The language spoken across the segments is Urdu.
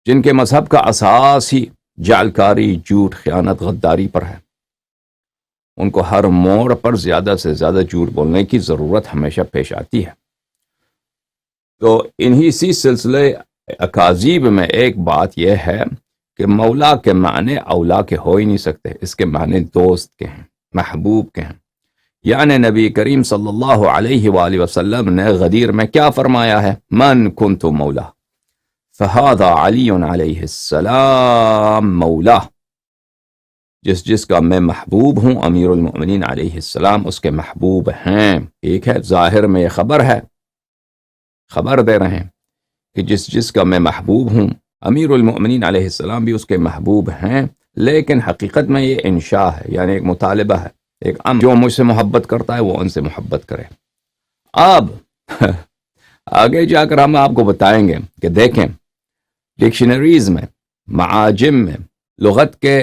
جن کے مذہب کا اساس ہی جعلکاری، جھوٹ، خیانت، غداری پر ہے، ان کو ہر موڑ پر زیادہ سے زیادہ جھوٹ بولنے کی ضرورت ہمیشہ پیش آتی ہے۔ تو انہی سی سلسلے اکاذیب میں ایک بات یہ ہے کہ مولا کے معنی اولا کے ہو ہی نہیں سکتے، اس کے معنی دوست کے ہیں، محبوب کے ہیں۔ یعنی نبی کریم صلی اللہ علیہ وآلہ وسلم نے غدیر میں کیا فرمایا ہے؟ من کنت مولا فہذا علی علیہ السلام مولا، جس کا میں محبوب ہوں، امیر المؤمنین علیہ السلام اس کے محبوب ہیں۔ ٹھیک ہے، ظاہر میں یہ خبر ہے، خبر دے رہے ہیں کہ جس کا میں محبوب ہوں، امیر المؤمنین علیہ السلام بھی اس کے محبوب ہیں، لیکن حقیقت میں یہ انشاء ہے، یعنی ایک مطالبہ ہے، ایک امر، جو مجھ سے محبت کرتا ہے وہ ان سے محبت کرے۔ اب آگے جا کر ہم آپ کو بتائیں گے کہ دیکھیں ڈکشنریز میں، معاجم میں، لغت کے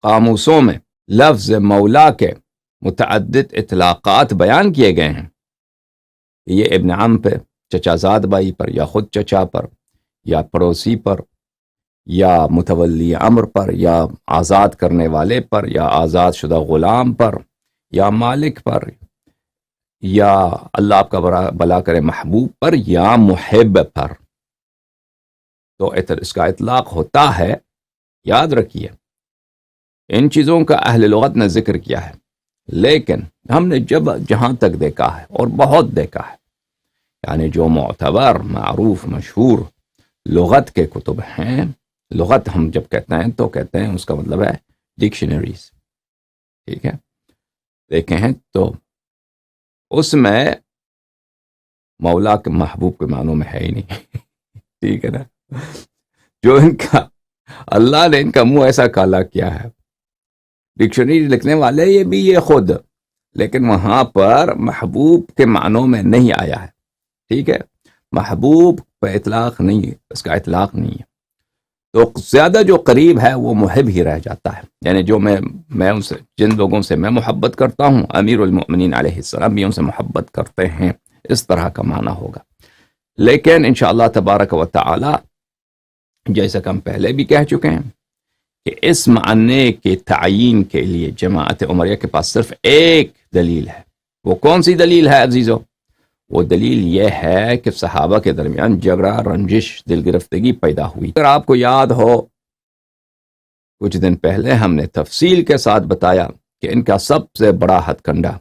قاموسوں میں لفظ مولا کے متعدد اطلاقات بیان کیے گئے ہیں۔ یہ ابن عم پہ، چچا زاد بھائی پر، یا خود چچا پر، یا پڑوسی پر، یا متولی امر پر، یا آزاد کرنے والے پر، یا آزاد شدہ غلام پر، یا مالک پر، یا اللہ آپ کا بلا کرے محبوب پر، یا محب پر۔ تو اس کا اطلاق ہوتا ہے، یاد رکھیے ان چیزوں کا اہل لغت نے ذکر کیا ہے، لیکن ہم نے جہاں تک دیکھا ہے اور بہت دیکھا ہے، یعنی جو معتبر، معروف، مشہور لغت کے کتب ہیں، لغت ہم جب کہتے ہیں تو کہتے ہیں اس کا مطلب ہے ڈکشنریز، ٹھیک ہے، دیکھیں ہیں تو اس میں مولا کے محبوب کے معنوں میں ہے ہی نہیں ٹھیک ہے نا، جو ان کا اللہ نے ان کا منہ ایسا کالا کیا ہے، ڈکشنری لکھنے والے یہ خود، لیکن وہاں پر محبوب کے معنوں میں نہیں آیا ہے، ٹھیک ہے، محبوب پہ اطلاق نہیں ہے، اس کا اطلاق نہیں ہے، تو زیادہ جو قریب ہے وہ محب ہی رہ جاتا ہے، یعنی جو میں ان سے، جن لوگوں سے میں محبت کرتا ہوں، امیر المؤمنین علیہ السلام بھی ان سے محبت کرتے ہیں، اس طرح کا معنی ہوگا۔ لیکن انشاءاللہ تبارک و تعالی جیسا کہ ہم پہلے بھی کہہ چکے ہیں کہ اس معنی کے تعیین کے لیے جماعت عمریہ کے پاس صرف ایک دلیل ہے۔ وہ کون سی دلیل ہے عزیزو؟ وہ دلیل یہ ہے کہ صحابہ کے درمیان جھگڑا، رنجش، دل گرفتگی پیدا ہوئی۔ اگر آپ کو یاد ہو کچھ دن پہلے ہم نے تفصیل کے ساتھ بتایا کہ ان کا سب سے بڑا ہتھ کنڈا،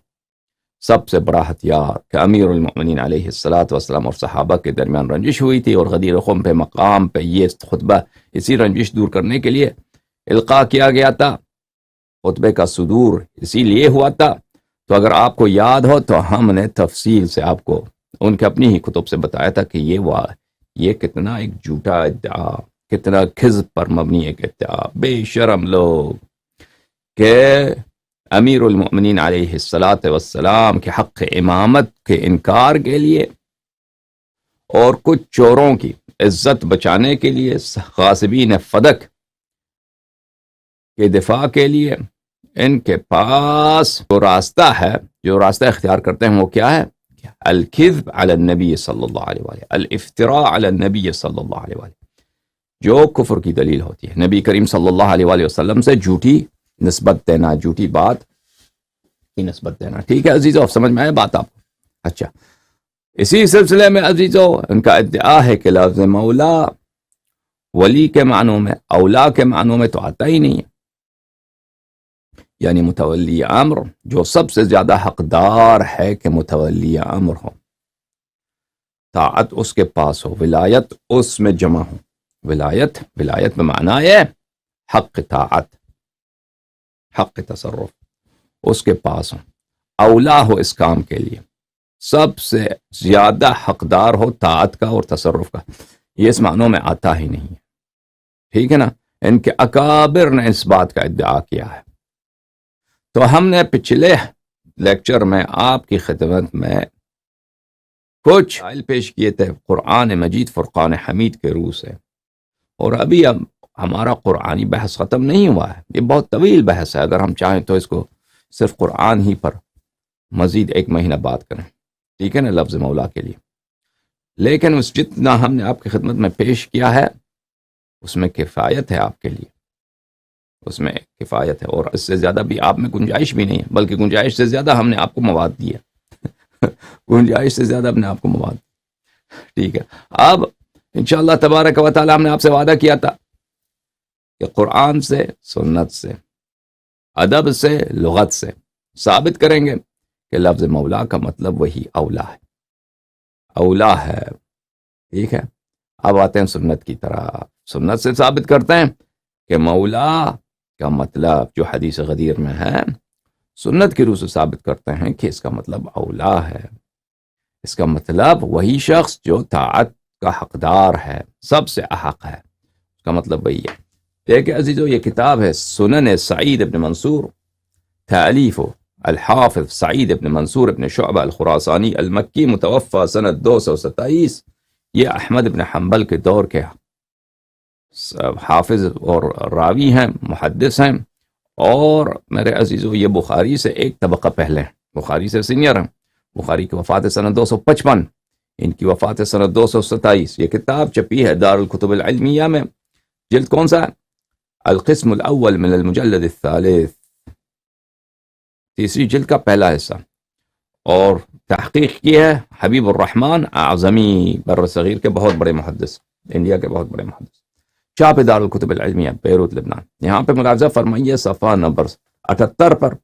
سب سے بڑا ہتھیار کہ امیر المؤمنین علیہ السلام اور صحابہ کے درمیان رنجش ہوئی تھی، اور غدیر خم پہ مقام پہ یہ خطبہ اسی رنجش دور کرنے کے لیے القاء کیا گیا تھا، خطبے کا صدور اسی لیے ہوا تھا۔ تو اگر آپ کو یاد ہو تو ہم نے تفصیل سے آپ کو ان کے اپنی ہی کتب سے بتایا تھا کہ یہ کتنا ایک جھوٹا ادعا، کتنا کذب پر مبنی ایک ادعا، بے شرم لوگ کہ امیر المؤمنین علیہ السلام کے حق امامت کے انکار کے لیے اور کچھ چوروں کی عزت بچانے کے لیے، غاصبین فدق کے دفاع کے لیے، ان کے پاس جو راستہ ہے، جو راستہ اختیار کرتے ہیں، وہ کیا ہے؟ الکذب علی النبی صلی اللہ علیہ وآلہ، الافتراء علی النبی صلی اللہ علیہ وآلہ، جو کفر کی دلیل ہوتی ہے، نبی کریم صلی اللہ علیہ وآلہ وسلم سے جھوٹی نسبت دینا، جھوٹی بات کی نسبت دینا۔ ٹھیک ہے عزیزو، سمجھ میں آئے بات آپ کو؟ اچھا، اسی سلسلے میں عزیزو ان کا ادعا ہے کہ لفظ مولا ولی کے معنوں میں، اولا کے معنوں میں تو آتا ہی نہیں ہے، یعنی متولی امر، جو سب سے زیادہ حقدار ہے کہ متولی امر ہو، طاعت اس کے پاس ہو، ولایت اس میں جمع ہو، ولایت میں معنی ہے حق طاعت، حق تصرف اس کے پاس ہو، اولا ہو اس کام کے لیے، سب سے زیادہ حقدار ہو طاعت کا اور تصرف کا، یہ اس معنوں میں آتا ہی نہیں ہے، ٹھیک ہے نا۔ ان کے اکابر نے اس بات کا ادعا کیا ہے۔ تو ہم نے پچھلے لیکچر میں آپ کی خدمت میں کچھ حل پیش کیے تھے قرآن مجید فرقان حمید کے روح سے، اور ابھی ہمارا قرآنی بحث ختم نہیں ہوا ہے، یہ بہت طویل بحث ہے، اگر ہم چاہیں تو اس کو صرف قرآن ہی پر مزید 1 مہینہ بات کریں، ٹھیک ہے نا، لفظ مولا کے لیے۔ لیکن اس جتنا ہم نے آپ کی خدمت میں پیش کیا ہے اس میں کفایت ہے آپ کے لیے، اس میں کفایت ہے، اور اس سے زیادہ بھی آپ میں گنجائش بھی نہیں ہے، بلکہ گنجائش سے زیادہ ہم نے آپ کو مواد دیا گنجائش سے زیادہ ہم نے آپ کو مواد دیا۔ ٹھیک ہے، اب انشاءاللہ تبارک و تعالی ہم نے آپ سے وعدہ کیا تھا کہ قرآن سے، سنت سے، ادب سے، لغت سے ثابت کریں گے کہ لفظ مولا کا مطلب وہی اولا ہے، اولا ہے۔ ٹھیک ہے، اب آتے ہیں سنت کی طرح۔ سنت سے ثابت کرتے ہیں کہ مولا کا مطلب جو حدیث غدیر میں ہے، سنت کی روح سے ثابت کرتے ہیں کہ اس کا مطلب اولا ہے، اس کا مطلب وہی شخص جو طاعت کا حقدار ہے، سب سے احق ہے، اس کا مطلب وہی ہے۔ دیکھیں عزیزو، یہ کتاب ہے سنن سعید ابن منصور، تالیف الحافظ سعید ابن منصور ابن شعبہ الخراسانی المکی، متوفى سنة 227۔ یہ احمد ابن حنبل کے دور کے حافظ اور راوی ہیں، محدث ہیں، اور میرے عزیزو یہ بخاری سے ایک طبقہ پہلے ہیں، بخاری سے سینئر ہیں۔ بخاری کی وفات سنہ 255، ان کی وفات سنہ 227۔ یہ کتاب چھپی ہے دار الکتب العلمیہ میں، جلد کون سا ہے؟ القسم الاول من المجلد الثالث، تیسری جلد کا پہلا حصہ، اور تحقیق کی ہے حبیب الرحمن اعظمی، بر صغیر کے بہت بڑے محدث، انڈیا کے بہت بڑے محدث، چھاپ دار الکتب العلمیہ، بیروت لبنان۔ یہاں پہ ملاحظہ فرمائیے صفحہ نمبر 78 پر،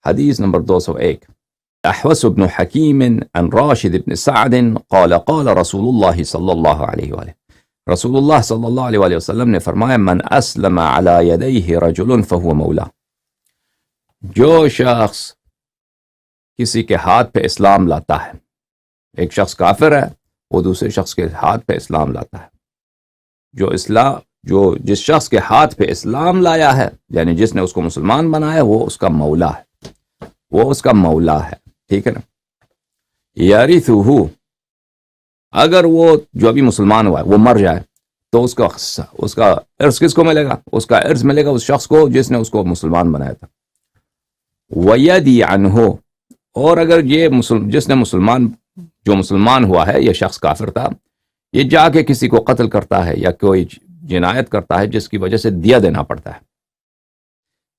حدیث نمبر 201، احوس بن حکیم عن راشد بن سعد قال قال رسول اللہ صلی اللہ علیہ وآلہ، رسول اللہ صلی اللہ علیہ وآلہ وسلم نے فرمایا، من اسلم علی یدیہ رجل فہو مولا، جو شخص کسی کے ہاتھ پہ اسلام لاتا ہے، ایک شخص کافر ہے، وہ دوسرے شخص کے ہاتھ پہ اسلام لاتا ہے، جو جس شخص کے ہاتھ پہ اسلام لایا ہے، یعنی جس نے اس کو مسلمان بنایا، وہ اس کا مولا ہے، وہ اس کا مولا ہے۔ ٹھیک ہے نا؟ یارثہ، اگر وہ جو ابھی مسلمان ہوا ہے وہ مر جائے تو اس کا ارث کس کو ملے گا؟ اس کا ارث ملے گا اس شخص کو جس نے اس کو مسلمان بنایا تھا۔ وَيَدِي عَنْهُ، اور اگر یہ جس نے جو مسلمان ہوا ہے، یہ شخص کافر تھا، یہ جا کے کسی کو قتل کرتا ہے یا کوئی جنایت کرتا ہے جس کی وجہ سے دیہ دینا پڑتا ہے،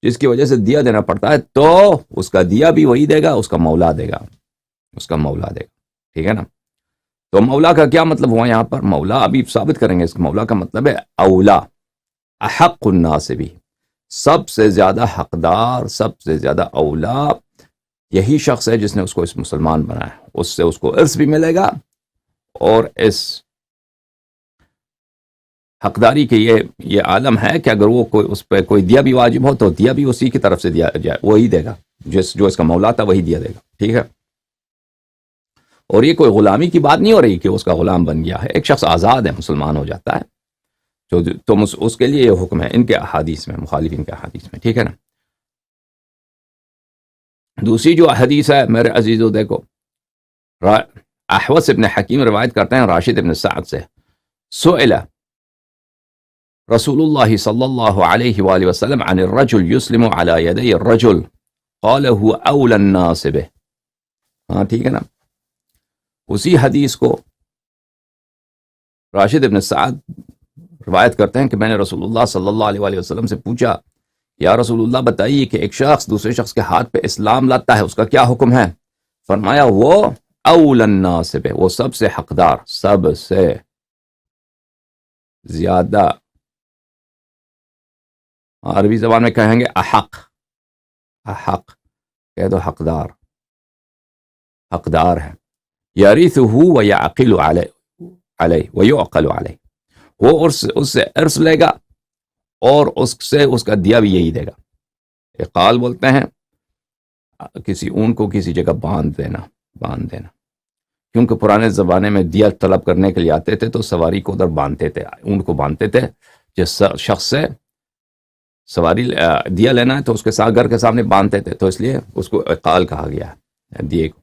جس کی وجہ سے دیہ دینا پڑتا ہے، تو اس کا دیہ بھی وہی دے گا، اس کا مولا دے گا، اس کا مولا دے گا۔ ٹھیک ہے نا؟ تو مولا کا کیا مطلب ہوا یہاں پر؟ مولا ابھی ثابت کریں گے، اس کا مولا کا مطلب ہے اولا، احق الناس بھی، سب سے زیادہ حقدار، سب سے زیادہ اولا یہی شخص ہے جس نے اس کو اس مسلمان بنایا، اس سے اس کو ارث بھی ملے گا، اور اس حقداری کے یہ عالم ہے کہ اگر وہ اس پہ کوئی دیا بھی واجب ہو تو دیا بھی اسی کی طرف سے دیا جائے، وہی دے گا، جو اس کا مولا تھا وہی دیا دے گا۔ ٹھیک ہے؟ اور یہ کوئی غلامی کی بات نہیں ہو رہی کہ اس کا غلام بن گیا ہے، ایک شخص آزاد ہے، مسلمان ہو جاتا ہے تو اس کے لیے یہ حکم ہے ان کے احادیث میں، مخالفین کے احادیث میں۔ ٹھیک ہے نا؟ دوسری جو حدیث ہے میرے عزیزو، دیکھو، احوس ابن حکیم روایت کرتے ہیں راشد ابن سعد سے، سئل رسول اللہ صلی اللہ علیہ وآلہ وسلم عن الرجل يسلم على يدي الرجل قال هو اولى الناس به۔ ہاں ٹھیک ہے نا؟ اسی حدیث کو راشد ابن سعد روایت کرتے ہیں کہ میں نے رسول اللہ صلی اللہ علیہ وآلہ وسلم سے پوچھا، یا رسول اللہ بتائیے کہ ایک شخص دوسرے شخص کے ہاتھ پہ اسلام لاتا ہے، اس کا کیا حکم ہے؟ فرمایا وہ اولی الناس بہ، وہ سب سے حقدار، سب سے زیادہ، عربی زبان میں کہیں گے احق، احق کہہ دو، حقدار، حقدار ہے۔ یریثہ ویعقل علیہ ویعقل علیہ، وہ اس سے ارث لے گا اور اس سے اس کا دیا بھی یہی دے گا۔ اقال بولتے ہیں کسی اون کو کسی جگہ باندھ دینا، کیونکہ پرانے زمانے میں دیا طلب کرنے کے لیے آتے تھے تو سواری کو ادھر باندھتے تھے، اون کو باندھتے تھے، جس شخص سے سواری دیا لینا ہے تو اس کے ساتھ گھر کے سامنے باندھتے تھے، تو اس لیے اس کو اقال کہا گیا ہے، دیے کو۔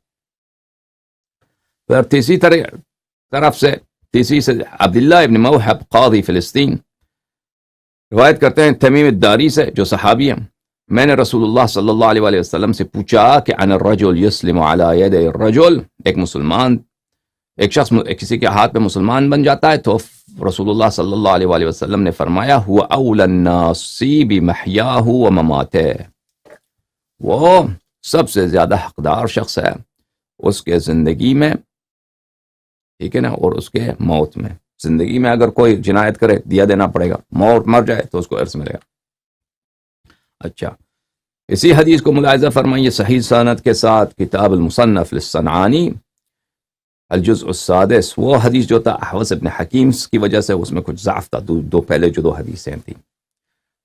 پھر تیسری سے عبداللہ ابن موحب قاضی فلسطین روایت کرتے ہیں تمیم الداری سے، جو صحابی ہیں، میں نے رسول اللہ صلی اللہ علیہ وآلہ وسلم سے پوچھا کہ عن الرجل یسلم علی ید الرجل، ایک مسلمان ایک شخص کسی کے ہاتھ پہ مسلمان بن جاتا ہے تو رسول اللہ صلی اللہ علیہ وآلہ وسلم نے فرمایا هو اول الناس بمحیاہ ومماتہ، وہ سب سے زیادہ حقدار شخص ہے اس کے زندگی میں، ٹھیک ہے نا، اور اس کے موت میں۔ زندگی میں اگر کوئی جنایت کرے دیا دینا پڑے گا، مر جائے تو اس کو ارث ملے گا۔ اچھا، اسی حدیث کو ملاحظہ فرمائیے صحیح سند کے ساتھ کتاب المصنف للصنعانی الجزء السادس، وہ حدیث جو تھا احوص ابن حکیم کی وجہ سے اس میں کچھ ضعف تھا، دو پہلے جو 2 حدیثیں تھیں،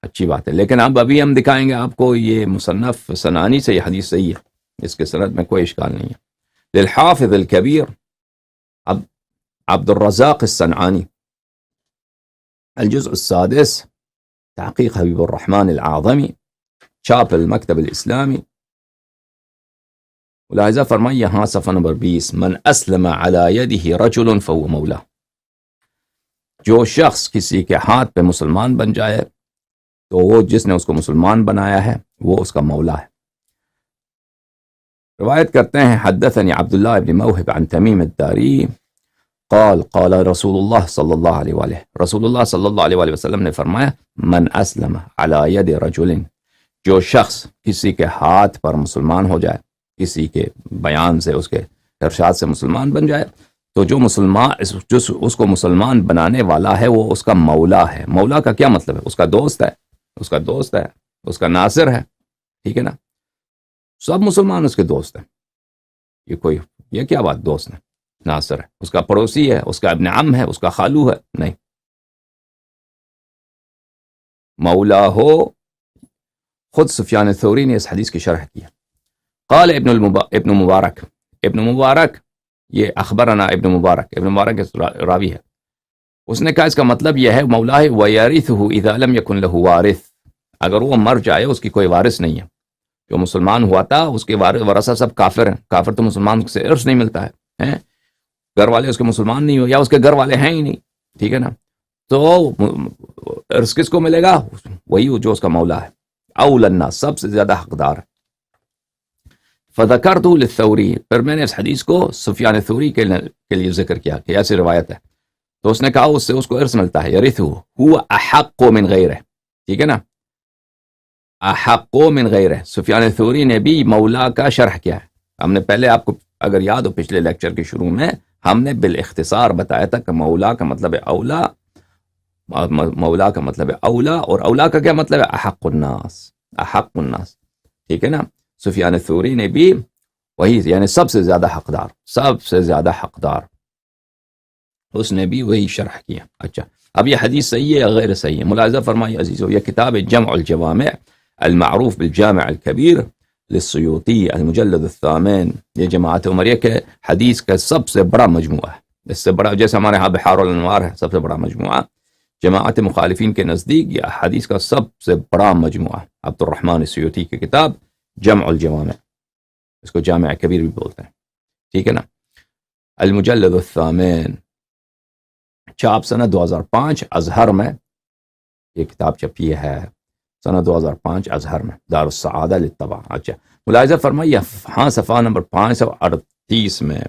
اچھی بات ہے، لیکن ابھی ہم دکھائیں گے آپ کو یہ مصنف صنعانی سے یہ حدیث صحیح ہے، اس کے سند میں کوئی اشکال نہیں ہے۔ للحافظ الکبیر عبد الرزاق الصنعانی الجزء السادس تحقیق حبیب الرحمن العظمی، چھاپ المکتب الاسلامی، ملاحظہ فرمائیے یہاں صفحہ نمبر 20، من اسلم علی یدہ رجل فهو مولا، جو شخص کسی کے ہاتھ پہ مسلمان بن جائے تو وہ جس نے اس کو مسلمان بنایا ہے وہ اس کا مولا ہے۔ روایت کرتے ہیں حدثني عبداللہ ابن موہب عن تمیم الداری قال قال رسول اللہ صلی اللہ علیہ وآلہ، رسول اللہ صلی اللہ علیہ وآلہ وسلم نے فرمایا من اسلم علی ید رجل، جو شخص کسی کے ہاتھ پر مسلمان ہو جائے، کسی کے بیان سے، اس کے ارشاد سے مسلمان بن جائے، تو جو اس کو مسلمان بنانے والا ہے وہ اس کا مولا ہے۔ مولا کا کیا مطلب ہے؟ اس کا دوست ہے، اس کا دوست ہے، اس کا ناصر ہے، ٹھیک ہے نا، سب مسلمان اس کے دوست ہیں، یہ کیا بات دوست ہے، ناصر ہے، اس کا پڑوسی ہے، اس کا ابن عم ہے، اس کا خالو ہے، نہیں، مولا ہو۔ خود سفیان الثوری نے اس حدیث کی شرح کی ہے، قال ابن مبارک، یہ اخبرنا ابن مبارک راوی ہے، اس نے کہا اس کا مطلب یہ ہے مولا ہے وَيَرِثُهُ إِذَا لَمْ يَكُنْ لَهُ وارث، اگر وہ مر جائے اس کی کوئی وارث نہیں ہے، جو مسلمان ہوا تھا اس کے ورثہ سب کافر ہیں، کافر تو مسلمان سے ارث نہیں ملتا ہے، گھر والے اس کے مسلمان نہیں ہو یا اس کے گھر والے ہیں ہی نہیں، ٹھیک ہے نا، تو ارث کس کو ملے گا؟ وہی جو اس کا مولا ہے، اول الناس، سب سے زیادہ حقدار ہے۔ فذکرت للثوری، پھر میں نے اس حدیث کو سفیان ثوری کے لیے ذکر کیا کہ ایسی روایت ہے، تو اس نے کہا اس سے اس کو ارث ملتا ہے، یرثہ هو احق من غیرہ، ٹھیک ہے نا، احق من غیرہ۔ سفیان ثوری نے بھی مولا کا شرح کیا ہے، ہم نے پہلے آپ کو اگر یاد ہو پچھلے لیکچر کے شروع میں ہم نے بالاختصار بتایا تھا کہ مولا کا مطلب ہے اولا، مولا کا مطلب ہے اولا، اور اولا کا کیا مطلب ہے؟ احق الناس، احق الناس، ٹھیک ہے نا۔ سفیان ثوری نے بھی وہی، یعنی سب سے زیادہ حقدار، سب سے زیادہ حقدار، اس نے بھی وہی شرح کیا۔ اچھا، اب یہ حدیث صحیح ہے یا غیر صحیح ہے؟ ملاحظہ فرمائیے عزیزو، یہ کتاب جمع الجوامع المعروف بالجامع الکبیر للسیوطی المجلد الثامن، یہ جماعت عمریہ کے حدیث کا سب سے بڑا مجموعہ ہے، اس سے بڑا جیسے ہمارے ہاں بحار الانوار ہے سب سے بڑا مجموعہ، جماعت مخالفین کے نزدیک یہ حدیث کا سب سے بڑا مجموعہ، عبد الرحمن السیوطی کی کتاب جمع الجوامع، اس کو جامع کبیر بھی بولتے ہیں، ٹھیک ہے نا۔ المجلد الثامن، چھاپ سنہ 2005 ازہر میں، یہ کتاب چھپی ہے سنہ 2005 ازہر میں، دار السعادہ للطبع۔ اچھا، ملاحظہ فرمائیے ہاں صفحہ نمبر 538 میں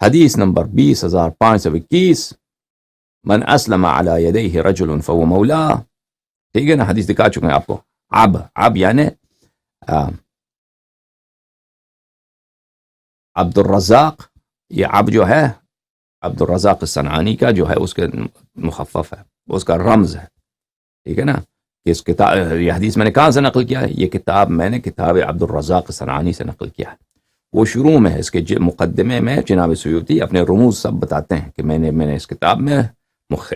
حدیث نمبر 20521، من اسلم علی یدیہ رجل فهو مولا، ٹھیک ہے نا، حدیث دکھا چکے ہیں آپ کو۔ اب یعنی عبد الرزاق، یہ اب جو ہے عبد الرزاق الصنعانی کا جو ہے اس کے مخفف ہے، اس کا رمز ہے، ٹھیک ہے نا۔ اس کتاب، یہ حدیث میں نے کہاں سے نقل کیا ہے؟ یہ کتاب میں نے کتاب عبد الرزاق الصنعانی سے نقل کیا ہے۔ وہ شروع میں اس کے مقدمے میں جناب سیوطی اپنے رموز سب بتاتے ہیں کہ میں نے اس کتاب میں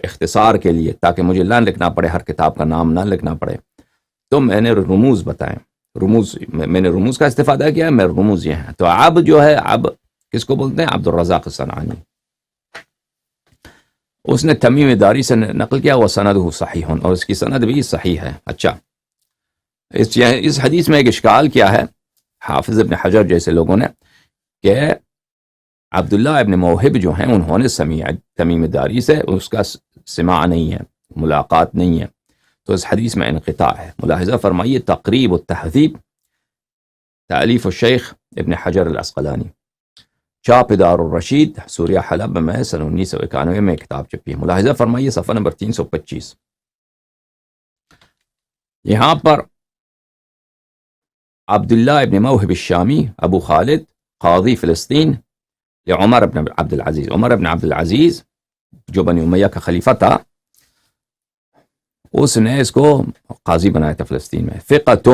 اختصار کے لیے، تاکہ مجھے نہ لکھنا پڑے، ہر کتاب کا نام نہ لکھنا پڑے، تو میں نے رموز بتائیں، میں نے رموز کا استفادہ کیا ہے، میرے رموز یہ ہیں۔ تو اب جو ہے، اب کس کو بولتے ہیں؟ عبد الرزاق الصنعانی، اس نے تمیم داری سے نقل کیا، وہ سندہ صحیح، اور اس کی سند بھی صحیح ہے۔ اچھا، اس حدیث میں ایک اشکال کیا ہے حافظ ابن حجر جیسے لوگوں نے، کہ عبداللہ ابن موہب جو ہیں انہوں نے سمیع تمیم داری سے، اس کا سماع نہیں ہے، ملاقات نہیں ہے، تو اس حدیث میں انقطاع ہے۔ ملاحظہ فرمائیے تقریب التہذیب، تألیف الشیخ ابن حجر العسقلانی، چاپ دار الرشید سوریہ حلب میں سن 1991 میں کتاب چھپی ہے. ملاحظہ فرمائیے صفحہ نمبر 325. یہاں پر عبداللہ ابن موہب الشامی ابو خالد قاضی فلسطین عمر ابن عبد العزیز. عمر ابن عبد العزیز جو بنی امیہ کا خلیفہ تھا، اس نے اس کو قاضی بنایا تھا فلسطین میں. ثقۃ،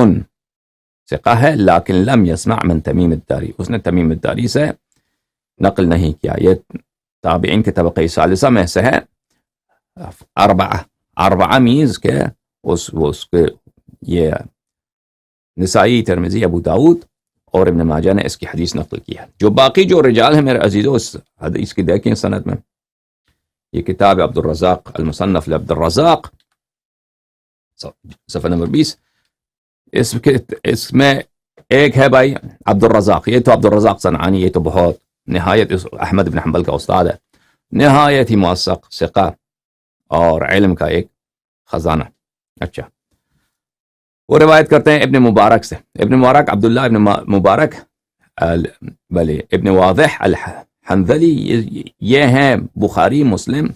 ثقہ ہے، لیکن لم یسمع من تمیم الداری، اس نے تمیم الداری سے نقل نہیں کیا. یہ تابعین کے طبقہ ثالثہ میں سے ہے. اربعہ میز کے اس کے یہ نسائی، ترمذی، ابو داؤد اور ابن ماجہ نے اس کی حدیث نقل کی ہے. جو باقی جو رجال ہیں میرے عزیزو، اس حدیث کی دیکھیں سند میں، یہ کتاب عبد الرزاق المصنف لعبد الرزاق صفحہ نمبر 20. اس میں ایک ہے بھائی عبد الرزاق، یہ تو عبد الرزاق صنعانی، یہ تو بہت نہایت احمد بن حنبل کا استاد ہے، نہایت ہی موثق، ثقہ اور علم کا ایک خزانہ. اچھا، وہ روایت کرتے ہیں ابن مبارک سے. ابن مبارک عبداللہ ابن مبارک ابن واضح الحنظلی، یہ ہیں بخاری، مسلم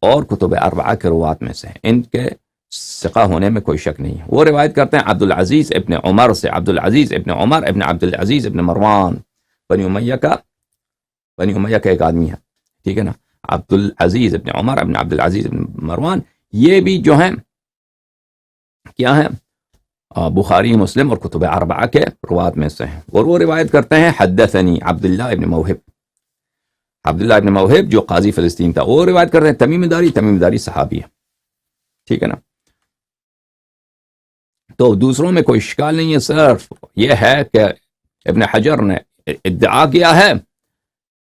اور کتب اربعہ کے روات میں سے ہیں. ان کے ثقہ ہونے میں کوئی شک نہیں ہے. وہ روایت کرتے ہیں عبدالعزیز ابن عمر سے. عبدالعزیز ابن عمر ابن عبدالعزیز ابن مروان، بنی امیہ کا ایک آدمی ہے، ٹھیک ہے نا. عبدالعزیز ابن عمر ابن عبدالعزیز ابن مروان، یہ بھی جو ہیں کیا ہیں؟ بخاری، مسلم اور کتب اربعہ کے روات میں سے ہیں. اور وہ روایت کرتے ہیں حدثنی عبداللہ ابن موہب. عبداللہ ابن موہب جو قاضی فلسطین تھا، وہ روایت کرتے ہیں تمیم داری صحابی ہے، ٹھیک ہے نا. تو دوسروں میں کوئی اشکال نہیں ہے، صرف یہ ہے کہ ابن حجر نے ادعا کیا ہے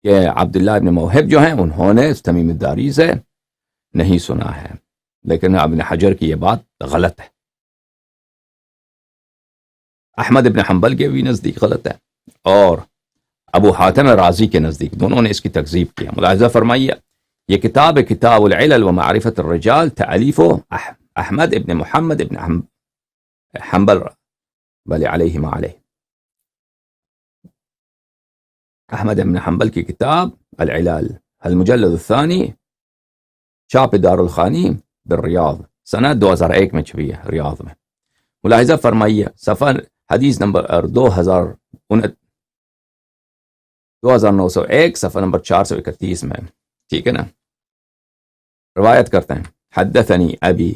کہ عبداللہ ابن موہب جو ہیں انہوں نے تمیم الداری سے نہیں سنا ہے، لیکن ابن حجر کی یہ بات غلط ہے. احمد ابن حنبل کے بھی نزدیک غلط ہے، اور ابو حاتم رازی کے نزدیک، دونوں نے اس کی تکذیب کیا. ملاحظہ فرمائیے، یہ کتاب کتاب العلل و معرفت الرجال، تالیف احمد ابن محمد ابن حنبل بل علیہ ما علیہ. احمد ابن حنبل کی کتاب العلل، المجلد الثانی، چاپ دار الخانی بالریاض، سنہ 2001 میں چھپی ہے ریاض میں. ملاحظہ فرمائیے صفحہ حدیث نمبر 2901 صفحہ نمبر 431 میں، ٹھیک ہے نا. روایت کرتے ہیں حدثنی ابی،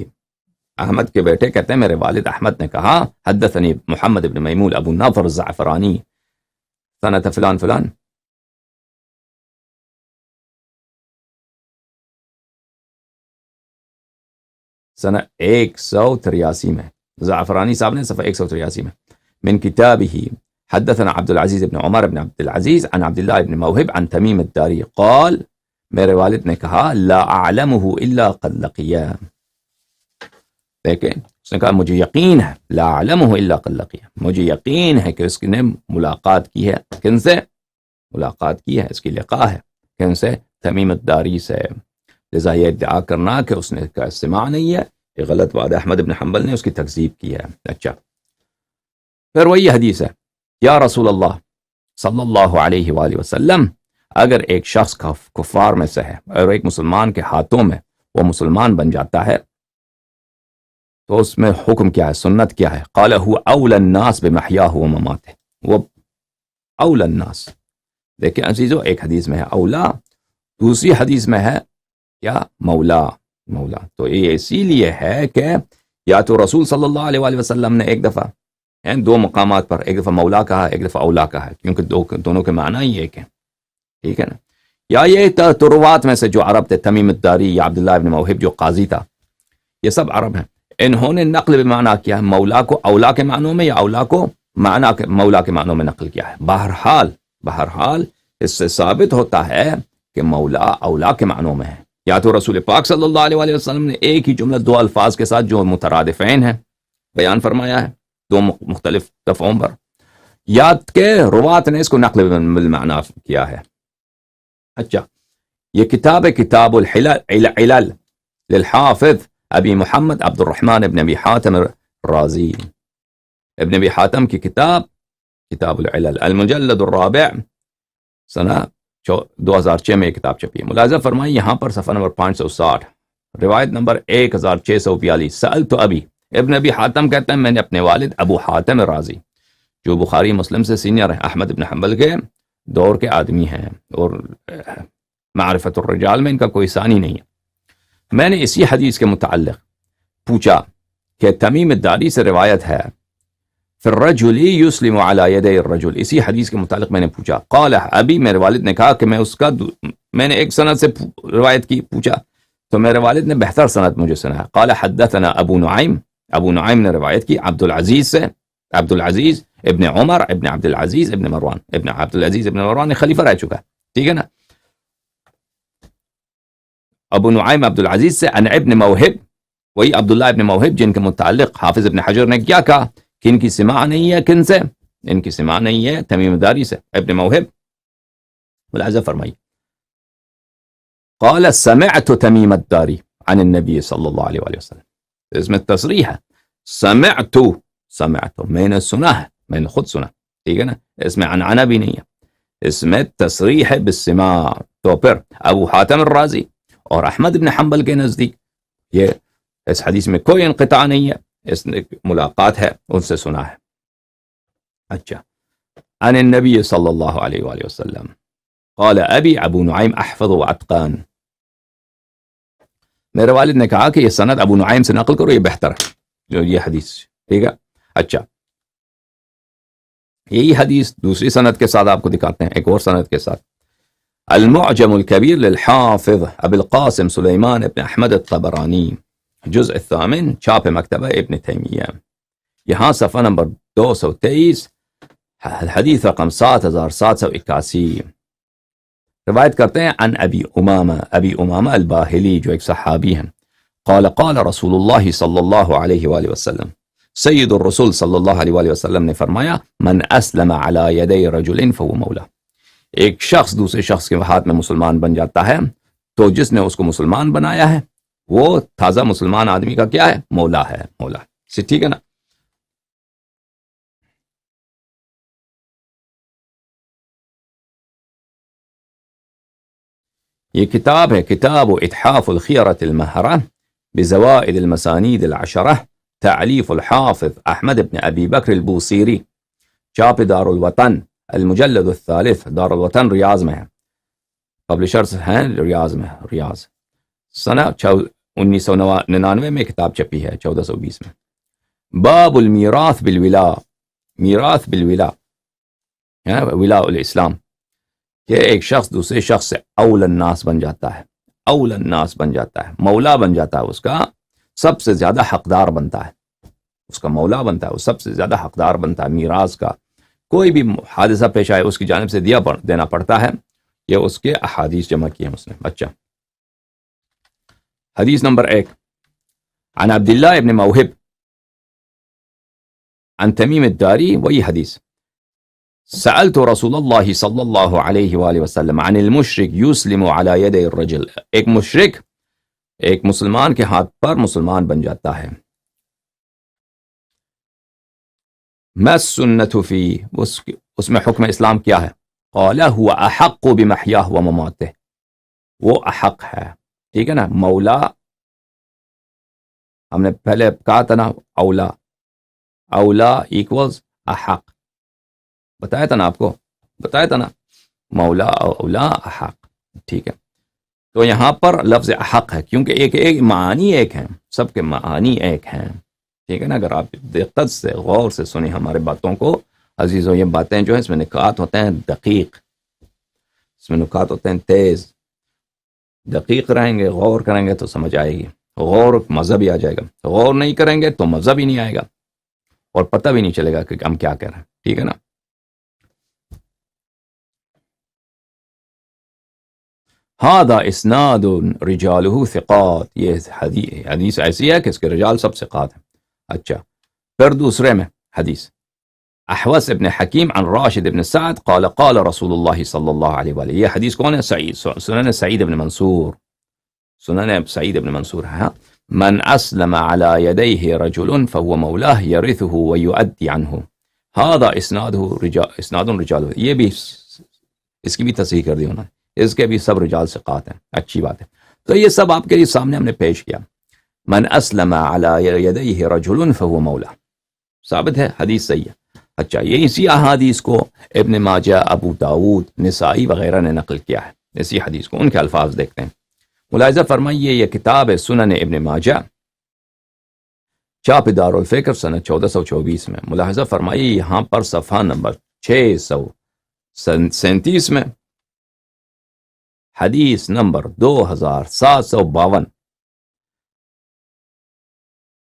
احمد کے بیٹے کہتے ہیں میرے والد احمد نے کہا حدثنی محمد ابن میمون ابو نافر الزعفرانی سنۃ فلان فلان، سنہ 183 میں. زعفرانی صاحب نے صفحہ 183 میں، من کتابہ حدثنا عبد العزیز ابن عمر ابن عبد العزیز عن عبداللہ ابن موہب عن تمیم الداری قال، میرے والد نے کہا لا اعلمہ الا قد لقیہ. دیکھیں اس نے کہا مجھے یقین ہے، لا اعلمہ الا قد لقیہ، مجھے یقین ہے کہ اس نے ملاقات کی ہے. کن سے ملاقات کی ہے؟ اس کی لقاء ہے. کن سے؟ تمیم الداری سے. لذا یہ ادعا کرنا کہ اس نے کا استماع نہیں ہے، یہ غلط بات ہے. احمد ابن حنبل نے اس کی تکذیب کی ہے. اچھا، پھر وہی حدیث ہے، یا رسول اللہ صلی اللہ علیہ وآلہ وسلم، اگر ایک شخص کفار میں سے ہے اور ایک مسلمان کے ہاتھوں میں وہ مسلمان بن جاتا ہے تو اس میں حکم کیا ہے، سنت کیا ہے؟ قال هو اولی الناس بمحیاہ و مماتہ، وہ اولی الناس. دیکھیں عزیزو، ایک حدیث میں ہے اولا، دوسری حدیث میں ہے کیا؟ مولا. تو یہ اسی لیے ہے کہ یا تو رسول صلی اللہ علیہ وآلہ وسلم نے ایک دفعہ دو مقامات پر، ایک دفعہ مولا کہا، ایک دفعہ اولا کہا، کیونکہ دونوں کے معنی ہی ایک ہیں، ٹھیک ہے نا. یا یہ تروات میں سے جو عرب تھے، تمیم الداری یا عبداللہ ابن موہب جو قاضی تھا، یہ سب عرب ہیں، انہوں نے نقل بمعنی کیا ہے، مولا کو اولا کے معنوں میں یا اولا کو مولا کے معنوں میں نقل کیا ہے. بہرحال اس سے ثابت ہوتا ہے کہ مولا اولا کے معنوں میں ہے. یا تو رسول پاک صلی اللہ علیہ وآلہ وسلم نے ایک ہی جملہ دو الفاظ کے ساتھ جو مترادفین ہیں بیان فرمایا ہے دو مختلف دفعوں پر، یا کہ روات نے اس کو نقل بالمعنی کیا ہے. اچھا، یہ کتاب العلل للحافظ ابی محمد عبد الرحمن ابن ابی حاتم رازی. ابن ابی حاتم کی کتاب العلل، المجلد الرابع، سنہ 2006 میں یہ کتاب چھپی ہے. ملاحظہ فرمائیے یہاں پر صفحہ نمبر 560 روایت نمبر 1642 سألت ابی ابن ابی حاتم کہتے ہیں میں نے اپنے والد ابو حاتم رازی جو بخاری مسلم سے سینئر ہیں, احمد ابن حنبل کے دور کے آدمی ہیں اور معرفت الرجال میں ان کا کوئی ثانی نہیں ہے, میں نے اسی حدیث کے متعلق پوچھا کہ تمیم الداری سے روایت ہے فی الرجل یسلم علی یدی الرجل, اسی حدیث کے متعلق میں نے پوچھا. قال ابی میرے والد نے کہا کہ میں نے ایک سند سے روایت کی پوچھا تو میرے والد نے بہتر سند مجھے سنا. قال حدثنا ابو نعیم نے روایت کی عبد العزیز ابن عمر ابن عبد العزیز ابن مروان نے خلیفہ رہ چکا ہے, ٹھیک ہے نا. ابو نعیم عبد العزیز سے عن ابن موہب, وہی عبداللہ ابن موہب جن کے متعلق حافظ ابن حجر نے کیا کہا کہ ان کی سماع نہیں ہے, کن سے؟ ان کی سماع نہیں ہے تمیم داری سے, ابن موہب. ملاحظہ فرمائی قال سمعت تمیم الداری عن النبی صلی اللہ علیہ وآلہ وسلم, اس میں تصریح ہے سمعت میں نے سنا ہے, میں نے خود سنا, ٹھیک ہے نا, اس میں عنعنہ بھی نہیں ہے, اس میں تصریح ہے بالسماع. تو پھر ابو حاتم الرازی اور احمد بن حنبل کے نزدیک یہ اس حدیث میں کوئی انقطاع نہیں ہے, اس نے ملاقات ہے, ان سے سنا ہے. اچھا, عن النبی صلی اللہ علیہ وآلہ وسلم قال ابی ابو نعیم احفظ واتقان, میرے والد نے کہا کہ یہ سند ابو نعیم سے نقل کرو, یہ بہتر ہے جو یہ حدیث, ٹھیک ہے. اچھا, یہی حدیث دوسری سند کے ساتھ آپ کو دکھاتے ہیں, ایک اور سند کے ساتھ. المعجم الكبیر للحافظ ابی القاسم سلیمان ابن احمد الطبرانی جزء الثامن چھاپ مکتبہ ابن تیمیہ, یہاں صفحہ نمبر 223 حدیث رقم 7781 روایت کرتے ہیں عن ابی امامہ الباہلی جو ایک صحابی ہیں. قال رسول اللہ صلی اللہ علیہ وآلہ وسلم, سید الرسول صلی اللہ علیہ وآلہ وسلم نے فرمایا من اسلم علی یدی رجل فهو مولا, ایک شخص دوسرے شخص کے ہاتھ میں مسلمان بن جاتا ہے تو جس نے اس کو مسلمان بنایا ہے وہ تازہ مسلمان آدمی کا کیا ہے؟ مولا ہے, مولا, ٹھیک ہے نا. یہ کتاب ہے کتاب اتحاف الخیرۃ المہرہ بزوائد المسانید العشرہ تعلیف الحافظ احمد ابن ابی بکر البوصیری, چاپ دار الوطن, المجلد الثالث, دار الوطن ریاض میں ہے, پبلشرز ہیں ریاض میں, ریاض. سنہ 1999 میں کتاب چھپی ہے 1420 میں. باب المیراث بالولا, میراث بالولا, ولا الاسلام, کہ ایک شخص دوسرے شخص سے اول الناس بن جاتا ہے, اول الناس بن جاتا ہے, مولا بن جاتا ہے, اس کا سب سے زیادہ حقدار بنتا ہے, اس کا مولا بنتا ہے, وہ سب سے زیادہ حقدار بنتا ہے میراث کا. کوئی بھی حادثہ پیش آئے اس کی جانب سے دینا پڑتا ہے. یہ اس کے احادیث جمع کیے ہیں اس نے. اچھا, حدیث نمبر 1 عن عبداللہ ابن موہب عن تمیم الداری, وہی حدیث. سألت رسول اللہ صلی اللہ علیہ وآلہ وسلم عن المشرک یسلم علی ید الرجل, ایک مشرک ایک مسلمان کے ہاتھ پر مسلمان بن جاتا ہے. ما السنت فی, اس میں حکم اسلام کیا ہے؟ قال هو احق بمحیاہ و مماتہ, وہ احق ہے, ٹھیک ہے نا. مولا ہم نے پہلے کہا تھا نا, اولا ایکولز احق, بتایا تھا نا آپ کو, بتایا تھا نا, مولا اولا احق, ٹھیک ہے. تو یہاں پر لفظ احق ہے کیونکہ ایک معانی ایک ہیں, سب کے معانی ایک ہیں, ٹھیک ہے نا. اگر آپ دقت سے غور سے سنیں ہمارے باتوں کو عزیزوں, یہ باتیں جو ہیں اس میں نکات ہوتے ہیں دقیق, اس میں نکات ہوتے ہیں تیز. دقیق رہیں گے, غور کریں گے تو سمجھ آئے گی, غور مذہب ہی آ جائے گا, غور نہیں کریں گے تو مذہب ہی نہیں آئے گا اور پتہ بھی نہیں چلے گا کہ ہم کیا کہہ رہے ہیں, ٹھیک ہے نا. ہذا اسناد رجالہ ثقات, یہ حدیث ایسی ہے کہ اس کے رجال سب ثقات ہیں. اچھا, پھر دوسرے میں حدیث احوس ابن حکیم عن راشد ابن سعد قال قال رسول اللہ صلی اللہ علیہ وآلہ, یہ حدیث کون ہے؟ سنن سعید ابن منصور, سنن سعید ابن منصور ہے. من اسلم على يديه رجل فهو مولاه يرثه ويؤدي عنه, هذا اسناد رجال, یہ بھی اس کی بھی تصحیح کر دی انہوں نے، اس کے بھی سب رجال ثقات ہیں، اچھی بات ہے۔ تو یہ سب آپ کے لیے سامنے ہم نے پیش کیا۔ من اسلم علی یدیہ رجل فهو مولا، ثابت ہے، حدیث صحیح ہے۔ اچھا، یہ اسی احادیث کو ابن ماجہ، ابو داود، نسائی وغیرہ نے نقل کیا ہے، اسی حدیث کو، ان کے الفاظ دیکھتے ہیں۔ ملاحظہ فرمائیے، یہ کتاب ہے سنن ابن ماجہ، چاپ دار الفکر سنہ 1424 میں۔ ملاحظہ فرمائیے یہاں پر صفحہ نمبر 637 میں، حدیث نمبر 2752،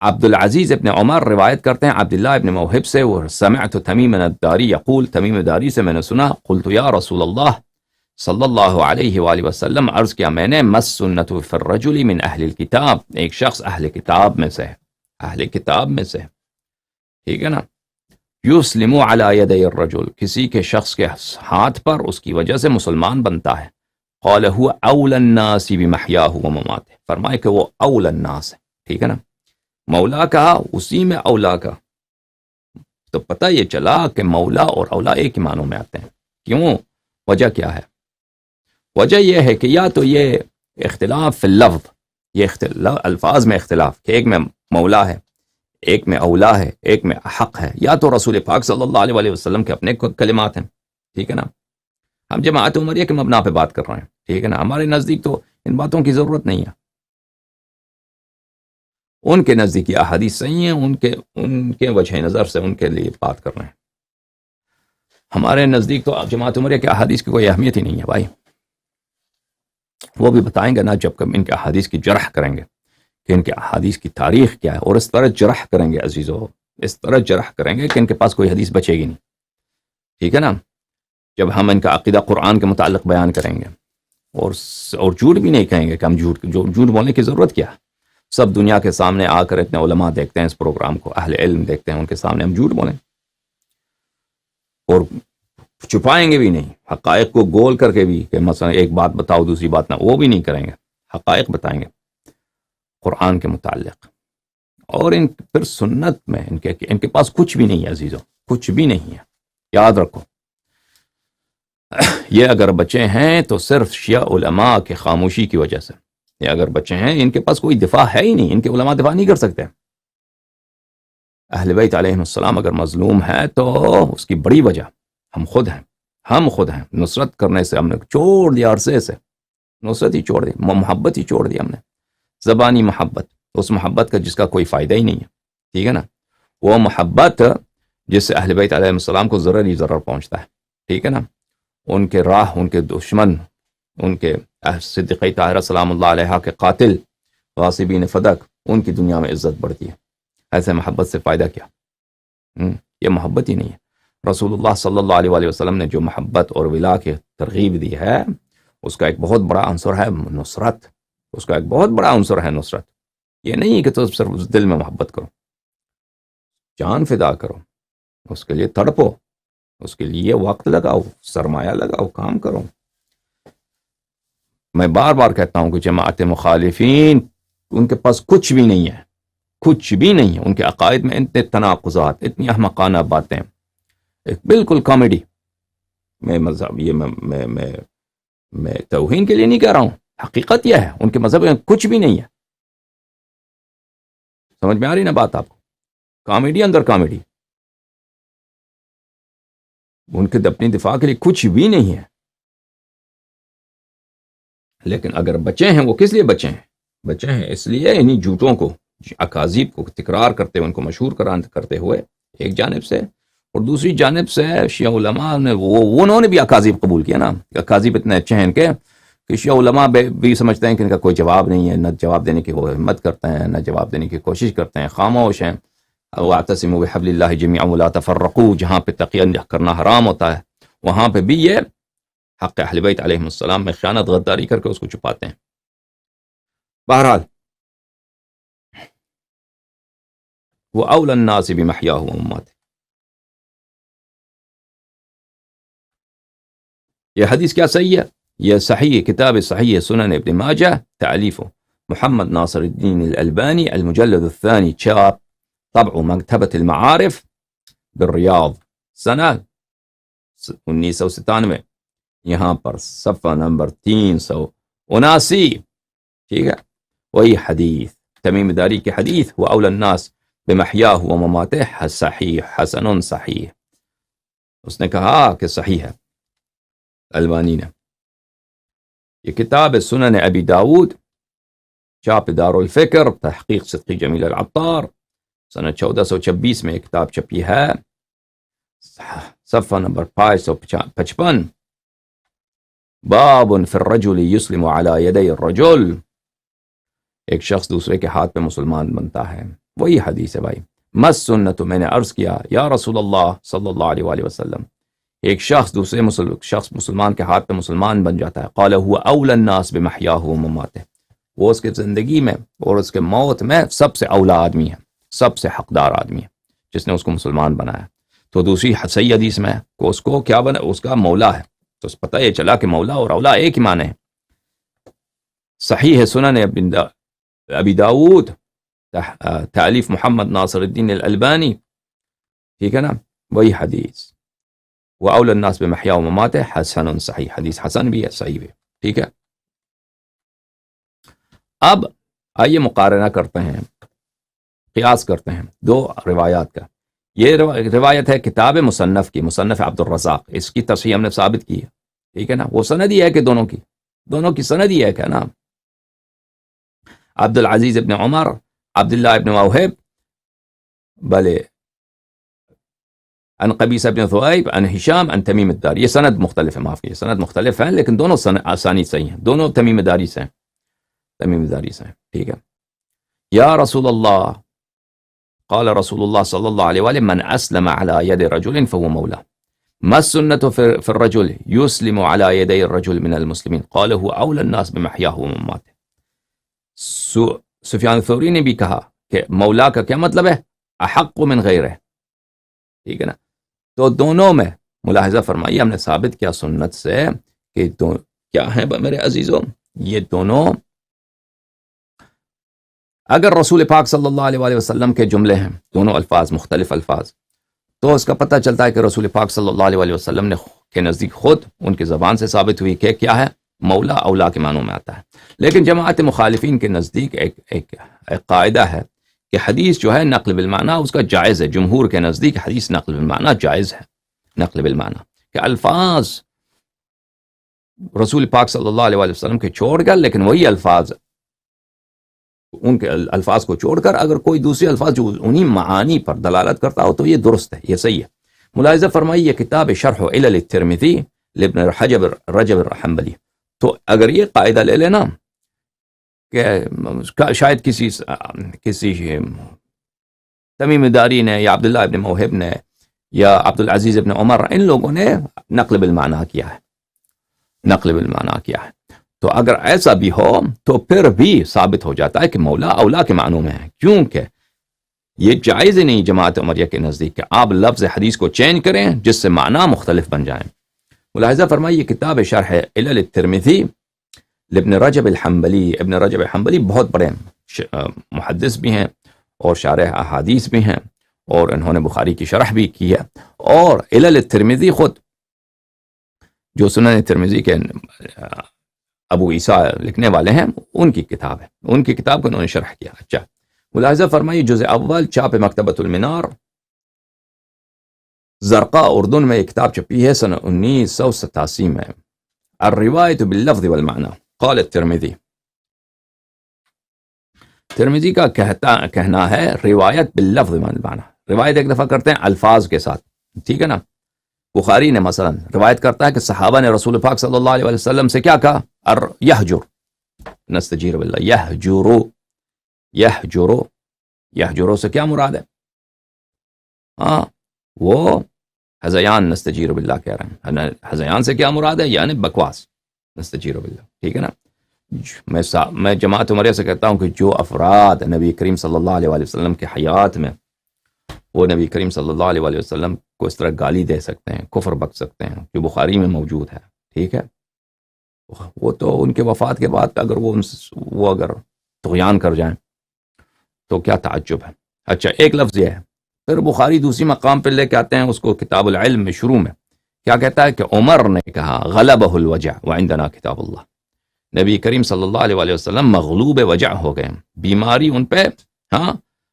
عبد العزیز ابن عمر روایت کرتے ہیں عبداللہ ابن موہب سے، سمعت تمیم الداری یقول، تمیم داری سے میں نے سنا، قلت یا رسول اللہ صلی اللہ علیہ وآلہ وسلم، عرض کیا میں نے، مس سنت فی الرجل من اہل الکتاب، ایک شخص اہل کتاب میں سے ہے، اہل کتاب میں سے ہے، ٹھیک ہے نا، یسلم علی یدی الرجل، کسی کے شخص کے ہاتھ پر اس کی وجہ سے مسلمان بنتا ہے، قال هو اولی الناس بمحیاہ ومماتہ، فرمائے کہ وہ اولی الناس ہے، ٹھیک ہے نا، مولا کہا، اسی میں اولا کا، تو پتہ یہ چلا کہ مولا اور اولا ایک ہی معنوں میں آتے ہیں۔ کیوں؟ وجہ کیا ہے؟ وجہ یہ ہے کہ یا تو یہ اختلاف فی اللفظ، یہ الفاظ میں اختلاف، کہ ایک میں مولا ہے، ایک میں اولا ہے، ایک میں حق ہے، یا تو رسول پاک صلی اللہ علیہ وآلہ وسلم کے اپنے کلمات ہیں، ٹھیک ہے نا، ہم جماعت عمریہ کے مبنا پہ بات کر رہے ہیں، ٹھیک ہے نا، ہمارے نزدیک تو ان باتوں کی ضرورت نہیں ہے، ان کے نزدیک یہ احادیث صحیح ہیں، ان کے وجہ نظر سے ان کے لیے بات کر رہے ہیں، ہمارے نزدیک تو جماعت عمریہ کے احادیث کی کوئی اہمیت ہی نہیں ہے بھائی، وہ بھی بتائیں گے نا جب کہ ان کے احادیث کی جرح کریں گے کہ ان کے احادیث کی تاریخ کیا ہے، اور اس طرح جرح کریں گے عزیزو، اس طرح جرح کریں گے کہ ان کے پاس کوئی حدیث بچے گی نہیں، ٹھیک ہے نا، جب ہم ان کا عقیدہ قرآن کے متعلق بیان کریں گے، اور جھوٹ بھی نہیں کہیں گے کہ ہم جھوٹ بولنے کی ضرورت کیا ہے، سب دنیا کے سامنے آ کر اتنے علماء دیکھتے ہیں اس پروگرام کو، اہل علم دیکھتے ہیں، ان کے سامنے ہم جھوٹ بولیں اور چھپائیں گے بھی نہیں، حقائق کو گول کر کے بھی، کہ مثلا ایک بات بتاؤ دوسری بات نہ، وہ بھی نہیں کریں گے، حقائق بتائیں گے قرآن کے متعلق، اور پھر سنت میں ان کے پاس کچھ بھی نہیں ہے عزیزو، کچھ بھی نہیں ہے، یاد رکھو، یہ اگر بچے ہیں تو صرف شیعہ علماء کے خاموشی کی وجہ سے، یہ اگر بچے ہیں ان کے پاس کوئی دفاع ہے ہی نہیں، ان کے علماء دفاع نہیں کر سکتے، اہل بیت علیہ السلام اگر مظلوم ہے تو اس کی بڑی وجہ ہم خود ہیں، نصرت کرنے سے ہم نے چھوڑ دیا، عرصے سے نصرت ہی چھوڑ دی، محبت ہی چھوڑ دی ہم نے، زبانی محبت، اس محبت کا جس کا کوئی فائدہ ہی نہیں ہے، ٹھیک ہے نا، وہ محبت جس سے اہل بیت علیہ السلام کو ضرر ہی ضرر پہنچتا ہے، ٹھیک ہے نا، ان کے راہ، ان کے دشمن، ان کے صدیقہ طاہرہ سلام اللہ علیہ کے قاتل غاصبین فدق، ان کی دنیا میں عزت بڑھتی ہے، ایسے محبت سے فائدہ کیا؟ یہ محبت ہی نہیں ہے۔ رسول اللہ صلی اللہ علیہ وآلہ وسلم نے جو محبت اور ولا کی ترغیب دی ہے، اس کا ایک بہت بڑا عنصر ہے نصرت، اس کا ایک بہت بڑا عنصر ہے نصرت، یہ نہیں کہ تو صرف دل میں محبت کرو، جان فدا کرو، اس کے لیے تڑپو، اس کے لیے وقت لگاؤ، سرمایہ لگاؤ، کام کرو۔ میں بار بار کہتا ہوں کہ جماعت مخالفین ان کے پاس کچھ بھی نہیں ہے، کچھ بھی نہیں ہے، ان کے عقائد میں اتنے تناقضات، اتنی احمقانہ باتیں، ایک بالکل کامیڈی، میں توہین کے لیے نہیں کہہ رہا ہوں، حقیقت یہ ہے ان کے مذہب میں کچھ بھی نہیں ہے، سمجھ میں آ رہی نا بات آپ کو؟ کامیڈی اندر کامیڈی، ان کے اپنی دفاع کے لیے کچھ بھی نہیں ہے، لیکن اگر بچے ہیں، وہ کس لیے بچے ہیں؟ بچے ہیں اس لیے انہی جھوٹوں کو، اکاذیب کو تکرار کرتے ہوئے، ان کو مشہور کرتے ہوئے ایک جانب سے، اور دوسری جانب سے شیعہ علماء نے انہوں نے بھی اکاذیب قبول کیا نا، اکاذیب اتنے اچھے ہیں ان کے کہ شیعہ علماء بھی سمجھتے ہیں کہ ان کا کوئی جواب نہیں ہے، نہ جواب دینے کی وہ ہمت کرتے ہیں، نہ جواب دینے کی کوشش کرتے ہیں، خاموش ہیں، وَاعْتَصِمُوا بِحَبْلِ اللَّهِ جَمِيعًا وَلَا تَفَرَّقُوا، جہاں پہ تقیہ کرنا حرام ہوتا ہے وہاں پہ بھی یہ حق اہل بیت علیہ السلام میں خیانت، غداری کر کے اس کو چھپاتے ہیں۔ بہرحال وہ اولی الناس بمحیاہ ومماتہ، یہ حدیث کیا صحیح ہے؟ یہ صحیح، کتاب صحیح سنن ابن ماجہ، تألیف محمد ناصر الدین الالبانی، المجلد الثانی، چاپ طبع مکتبۃ المعارف بالریاض، سنہ 1997، یہاں پر صفحہ نمبر 379، ٹھیک ہے، وہی حدیث تمیم داری کی حدیث، وہ اول الناس بمحیاہ و مماتہ صحیح حسن صحیح، اس نے کہا کہ صحیح ہے البانی نے۔ یہ کتاب سنن ابی داود، چاپ دار الفکر، تحقیق صدقی جمیل العطار، سنہ 1426 میں ایک کتاب چھپی ہے، صفحہ نمبر 555، باب فی الرجل یسلم علی یدی الرجل، ایک شخص دوسرے کے ہاتھ پہ مسلمان بنتا ہے، وہی حدیث ہے بھائی۔ مس سنت، میں نے عرض کیا یا رسول اللہ صلی اللہ علیہ وآلہ وسلم، ایک شخص دوسرے شخص مسلمان کے ہاتھ پہ مسلمان بن جاتا ہے، قال هو اول الناس بمحیاہ و مماتہ، وہ اس کے زندگی میں اور اس کے موت میں سب سے اولا آدمی ہے، سب سے حقدار آدمی ہے جس نے اس کو مسلمان بنایا۔ تو دوسری صحیح حدیث میں کہ اس کو کیا بنا، اس کا مولا ہے، تو اس پتہ یہ چلا کہ مولا اور اولا ایک ہی معنی ہے۔ صحیح ہے سنن ابی داود، تالیف محمد ناصر الدین الالبانی، ٹھیک ہے نا، وہی حدیث، وہ اول الناس بمحیا و مماتہ حسن صحیح، حدیث حسن بھی ہے، صحیح بھی، ٹھیک ہے۔ اب آئیے مقارنہ کرتے ہیں، قیاس کرتے ہیں دو روایات کا۔ یہ روایت ہے کتاب مصنف کی، مصنف عبد الرزاق، اس کی تصحیح ہم نے ثابت کی ہے، ٹھیک ہے نا، وہ سند ہی ہے کہ دونوں کی سند ہی ہے کہ نا، عبد العزیز ابن عمر، عبداللہ ابن موہب، بلے ان قبیس ابن ثویب، ان ہشام، ان تمیم الداری، یہ سند مختلف ہے، معاف کیجیے، سند مختلف ہیں لیکن دونوں آسانی صحیح ہیں، دونوں تمیم داری سے ہیں، تمیم داری سے ہیں، ٹھیک ہے۔ یا رسول اللہ، قال رسول اللہ صلی اللہ علیہ وآلہ، من اسلم على ید رجل فهو مولاه، ما السنة في الرجل يسلم على يدي الرجل من المسلمين، قال هو اولى الناس بمحیاه ومماته۔ سفیان ثوری نے بھی کہا کہ مولا کا کیا مطلب ہے، احق من غیرہ، ٹھیک ہے نا۔ تو دونوں میں ملاحظہ فرمائیے، ہم نے ثابت کیا سنت سے کہ کیا ہیں میرے عزیزوں، یہ دونوں اگر رسول پاک صلی اللہ علیہ وآلہ وسلم کے جملے ہیں، دونوں الفاظ مختلف الفاظ، تو اس کا پتہ چلتا ہے کہ رسول پاک صلی اللہ علیہ وآلہ وسلم نے کے نزدیک خود ان کی زبان سے ثابت ہوئی کہ کیا ہے، مولا اولا کے معنوں میں آتا ہے۔ لیکن جماعت مخالفین کے نزدیک ایک قاعدہ ہے کہ حدیث جو ہے نقل بالمعنی اس کا جائز ہے، جمہور کے نزدیک حدیث نقل بالمعنی جائز ہے، نقل بالمعنی کہ الفاظ رسول پاک صلی اللہ علیہ وآلہ وسلم کے چھوڑ کر، لیکن وہی الفاظ ان کے الفاظ کو چھوڑ کر اگر کوئی دوسرے الفاظ جو انہی معانی پر دلالت کرتا ہو تو یہ درست ہے، یہ صحیح ہے۔ ملاحظہ فرمائیے یہ کتاب شرح علل الترمذی لابن رجب الحنبلی، تو اگر یہ قاعدہ لے لینا کہ شاید کسی تمیم داری نے یا عبداللہ ابن موہب نے یا عبدالعزیز ابن عمر، ان لوگوں نے نقل بالمعنی کیا ہے، نقل بالمعنی کیا ہے، تو اگر ایسا بھی ہو تو پھر بھی ثابت ہو جاتا ہے کہ مولا اولا کے معنوں میں ہے، کیونکہ یہ جائز نہیں جماعت عمریہ کے نزدیک کہ آپ لفظ حدیث کو چینج کریں جس سے معنی مختلف بن جائیں۔ ملاحظہ فرمائیے کتاب شرح علل الترمذی لابن رجب الحنبلی، ابن رجب الحنبلی بہت بڑے محدث بھی ہیں اور شارح احادیث بھی ہیں، اور انہوں نے بخاری کی شرح بھی کی ہے، اور علل الترمذی خود جو سنن ترمذی کے ابو عیسیٰ لکھنے والے ہیں ان کی کتاب ہے، ان کی کتاب کو انہوں نے شرح کیا۔ اچھا ملاحظہ فرمائیے جزء اول چھاپ مکتبۃ المنار زرقاء اردن میں ایک کتاب چھپی ہے سنہ 1987 میں، الروایت باللفظ والمعنی، قال الترمذی، ترمذی کا کہنا ہے روایت باللفظ والمعنی، روایت ایک دفعہ کرتے ہیں الفاظ کے ساتھ، ٹھیک ہے نا۔ بخاری نے مثلا روایت کرتا ہے کہ صحابہ نے رسول پاک صلی اللہ علیہ وسلم سے کیا کہا، یحجر نستجیر باللہ، یحجرو سے کیا مراد ہے، ہاں وہ حزیان نستجیر باللہ کہہ رہے ہیں، حزیان سے کیا مراد ہے، یعنی بکواس، نستجیر باللہ، ٹھیک ہے نا۔ میں جماعت عمریہ سے کہتا ہوں کہ جو افراد نبی کریم صلی اللہ علیہ وسلم کے حیات میں وہ نبی کریم صلی اللہ علیہ وسلم کو اس طرح گالی دے سکتے ہیں، کفر بک سکتے ہیں، جو بخاری میں موجود ہے، ٹھیک ہے، وہ تو ان کے وفات کے بعد اگر وہ اگر طغیان کر جائیں تو کیا تعجب ہے۔ اچھا ایک لفظ یہ ہے، پھر بخاری دوسری مقام پہ لے کے آتے ہیں اس کو کتاب العلم میں شروع میں کیا کہتا ہے کہ عمر نے کہا غلبہ الوجع وعندنا کتاب اللہ، نبی کریم صلی اللہ علیہ وآلہ وسلم مغلوب وجع ہو گئے، بیماری ان پہ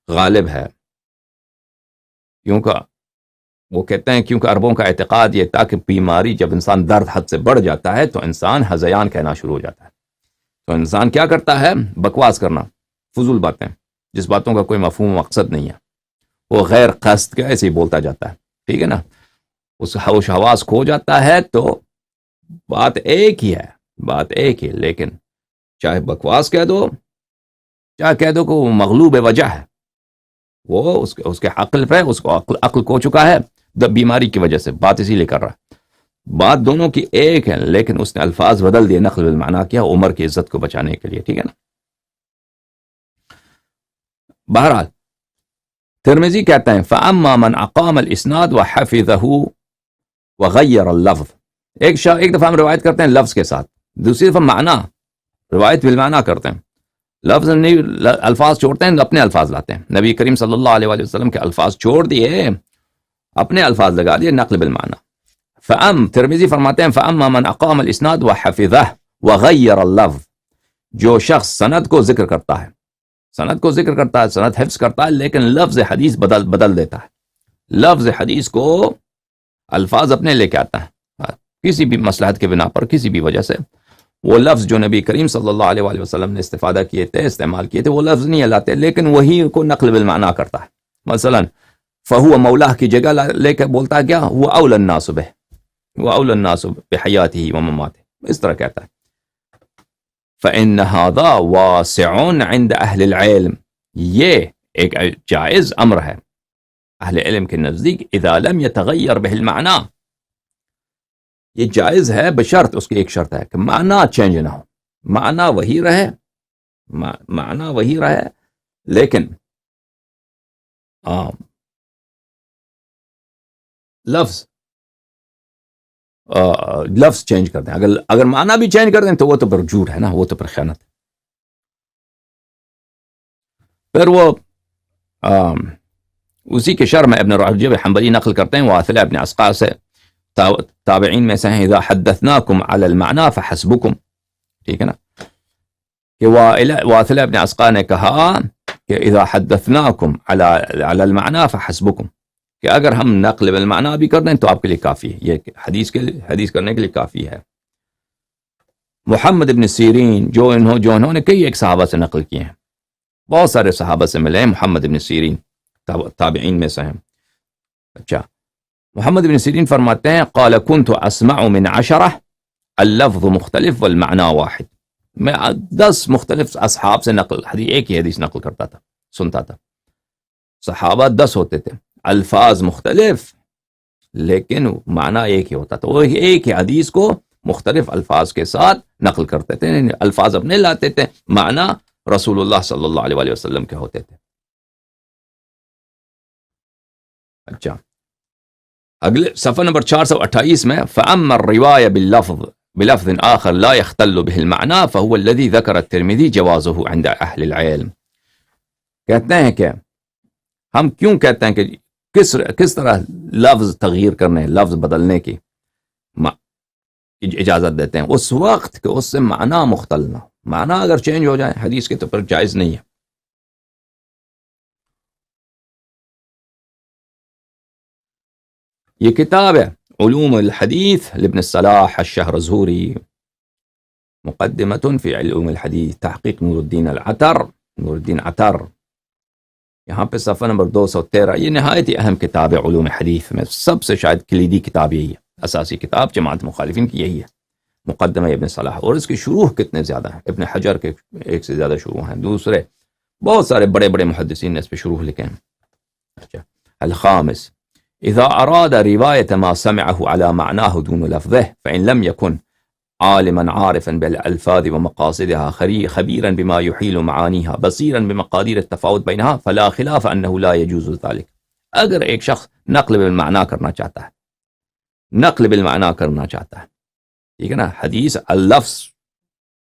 غالب ہے. کیونکہ وہ کہتے ہیں کیونکہ عربوں کا اعتقاد یہ تھا کہ بیماری جب انسان درد حد سے بڑھ جاتا ہے تو انسان ہذیان کہنا شروع ہو جاتا ہے. تو انسان کیا کرتا ہے؟ بکواس کرنا، فضول باتیں، جس باتوں کا کوئی مفہوم مقصد نہیں ہے، وہ غیر قصد کے ایسے ہی بولتا جاتا ہے. ٹھیک ہے نا؟ اس ہوش حواس کھو جاتا ہے تو بات ایک ہی ہے، بات ایک ہی، لیکن چاہے بکواس کہہ دو، چاہے کہہ دو کہ وہ مغلوب وجہ ہے، وہ اس کے عقل پہ، اس کو عقل کھو چکا ہے بیماری کی وجہ سے، بات اسی لیے کر رہا ہے. بات دونوں کی ایک ہے، لیکن اس نے الفاظ بدل دیے، نقل بالمعنی کیا، عمر کی عزت کو بچانے کے لیے. ٹھیک ہے نا؟ بہرحال ترمذی کہتے ہیں فَأَمَّا مَنْ أَقَامَ الْإِسْنَادَ وَحَفِظَهُ وَغَيَّرَ اللَّفْظ. ایک دفعہ ہم روایت کرتے ہیں لفظ کے ساتھ، دوسری دفعہ معنی، روایت بالمعنی کرتے ہیں، لفظ نہیں، الفاظ چھوڑتے ہیں، اپنے الفاظ لاتے ہیں. نبی کریم صلی اللہ علیہ وآلہ وسلم کے الفاظ چھوڑ دیے، اپنے الفاظ لگا دیے، نقل بالمعنی. ترمذی فرماتے ہیں فَأَمَّا مَنْ أَقَامَ الْإِسْنَادَ وَحَفِظَهُ وَغَيَّرَ اللَّفْظ. جو شخص سند کو ذکر کرتا ہے، سند کو ذکر کرتا ہے، سند حفظ کرتا ہے، لیکن لفظ حدیث بدل دیتا ہے، لفظ حدیث کو الفاظ اپنے لے کے آتا ہے، کسی بھی مصلحت کے بنا پر، کسی بھی وجہ سے وہ لفظ جو نبی کریم صلی اللہ علیہ وآلہ وسلم نے استفادہ کیے تھے، استعمال کیے تھے، وہ لفظ نہیں لاتے، لیکن وہی کو نقل بالمعنی کرتا ہے. مثلا فہو مولاہ کی جگہ لے کے بولتا ہے کیا، وہ اول الناس بہ، وہ اول الناس بحیاتہ ومماتہ، اس طرح کہتا ہے. فإن هذا واسع عند اہل العلم، یہ ایک جائز امر ہے اہل علم کے نزدیک. اذا لم يتغیر به المعنی، یہ جائز ہے بشرط، اس کی ایک شرط ہے کہ معنی چینج نہ ہو، معنی وہی رہے، معنی وہی رہے، لیکن لفظ چینج کر دیں. اگر معنی بھی چینج کر دیں تو وہ تو پھر جھوٹ ہے نا، وہ تو پھر خیانت ہے. پھر وہ اسی کے شرح میں ابن رجب حنبلی نقل کرتے ہیں، واثلہ ابن اسقع سے، تابعین میں سے ہیں، اذا حدثناکم علی المعنی فحسبکم. ٹھیک ہے نا؟ کہ واثلہ ابن اسقع نے کہا کہ اذا حدثناکم علی المعنی فحسبکم، کہ اگر ہم نقل بالمعنی بھی کر دیں تو آپ کے لیے کافی ہے، یہ حدیث کرنے کے لیے کافی ہے. محمد ابن سیرین جو انہوں نے کئی ایک صحابہ سے نقل کیے ہیں، بہت سارے صحابہ سے ملے ہیں. محمد ابن سیرین تابعین میں سے ہیں. اچھا، محمد ابن سیرین فرماتے ہیں قال كنت اسمع من 10 اللفظ مختلف والمعنى واحد. میں 10 مختلف اصحاب سے ایک ہی حدیث نقل کرتا تھا، سنتا تھا. صحابہ 10 ہوتے تھے، الفاظ مختلف لیکن معنی ایک ہی ہوتا تھا. وہ ایک ہی حدیث کو مختلف الفاظ کے ساتھ نقل کرتے تھے، الفاظ اپنے لاتے تھے، معنی رسول اللہ صلی اللہ علیہ وآلہ وسلم کے ہوتے تھے. اچھا، اگلے صفحہ نمبر 428 میں فَأَمَّا الرِّوَايَةُ بِلَفْظٍ آخر لا يختل به المعنى فهو الذي ذكر الترمذي جوازه عند اہل العلم. کہتے ہیں کہ ہم کیوں کہتے ہیں کہ کس طرح لفظ تغییر کرنے، لفظ بدلنے کی اجازت دیتے ہیں، اس وقت کہ اس سے معنی مختل نہ ہو. معنی اگر چینج ہو جائے حدیث کے تو پھر جائز نہیں ہے. یہ کتاب ہے علوم الحدیث لابن الصلاح الشہرزوری، مقدمۃ فی علوم الحدیث، تحقیق نور الدین عطر. یہاں پہ صفحہ نمبر 213. یہ نہایت ہی اہم کتاب ہے علوم حدیث میں، سب سے شاید کلیدی کتاب یہی ہے، اساسی کتاب جماعت مخالفین کی یہی ہے، مقدمہ ابن صلاح. اور اس کی شروح کتنے زیادہ ہیں، ابن حجر کے ایک سے زیادہ شروح ہیں، دوسرے بہت سارے بڑے بڑے محدثین نے اس پہ شروح لکھے ہیں. اچھا، الخامس اذا اراد روایت ما سمعه على معناه دون لفظه فان لم يكن عالما عارفا بالالفاظ ومقاصدها خبيرا بما يحيل معانيها بصيرا بمقادير التفاوت بينها فلا خلاف انه لا يجوز ذلك. اگر ایک شخص نقل بالمعنی کرنا چاہتا ہے، نقل بالمعنی کرنا چاہتا ہے، ٹھیک ہے نا، حدیث اللفظ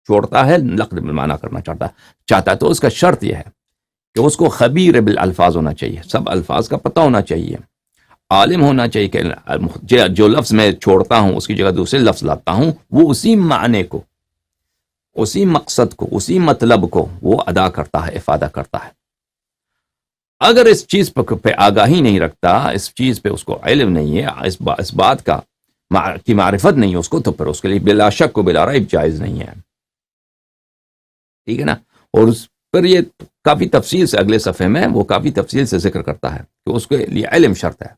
چھوڑتا ہے، نقل بالمعنی کرنا چاہتا ہے تو اس کا شرط یہ ہے کہ اس کو خبیر بالالفاظ ہونا چاہیے، سب الفاظ کا پتہ ہونا چاہیے، عالم ہونا چاہیے کہ جو لفظ میں چھوڑتا ہوں اس کی جگہ دوسرے لفظ لاتا ہوں وہ اسی معنی کو، اسی مقصد کو، اسی مطلب کو وہ ادا کرتا ہے، افادہ کرتا ہے۔ اگر اس چیز پہ آگاہی نہیں رکھتا، اس چیز پہ اس کو علم نہیں ہے، اس بات کی معرفت نہیں ہے اس کو، تو پھر اس کے لیے بلا شک و بلا ریب جائز نہیں ہے، ٹھیک ہے نا۔ اور پھر یہ کافی تفصیل سے اگلے صفحے میں وہ کافی تفصیل سے ذکر کرتا ہے کہ اس کے لیے علم شرط ہے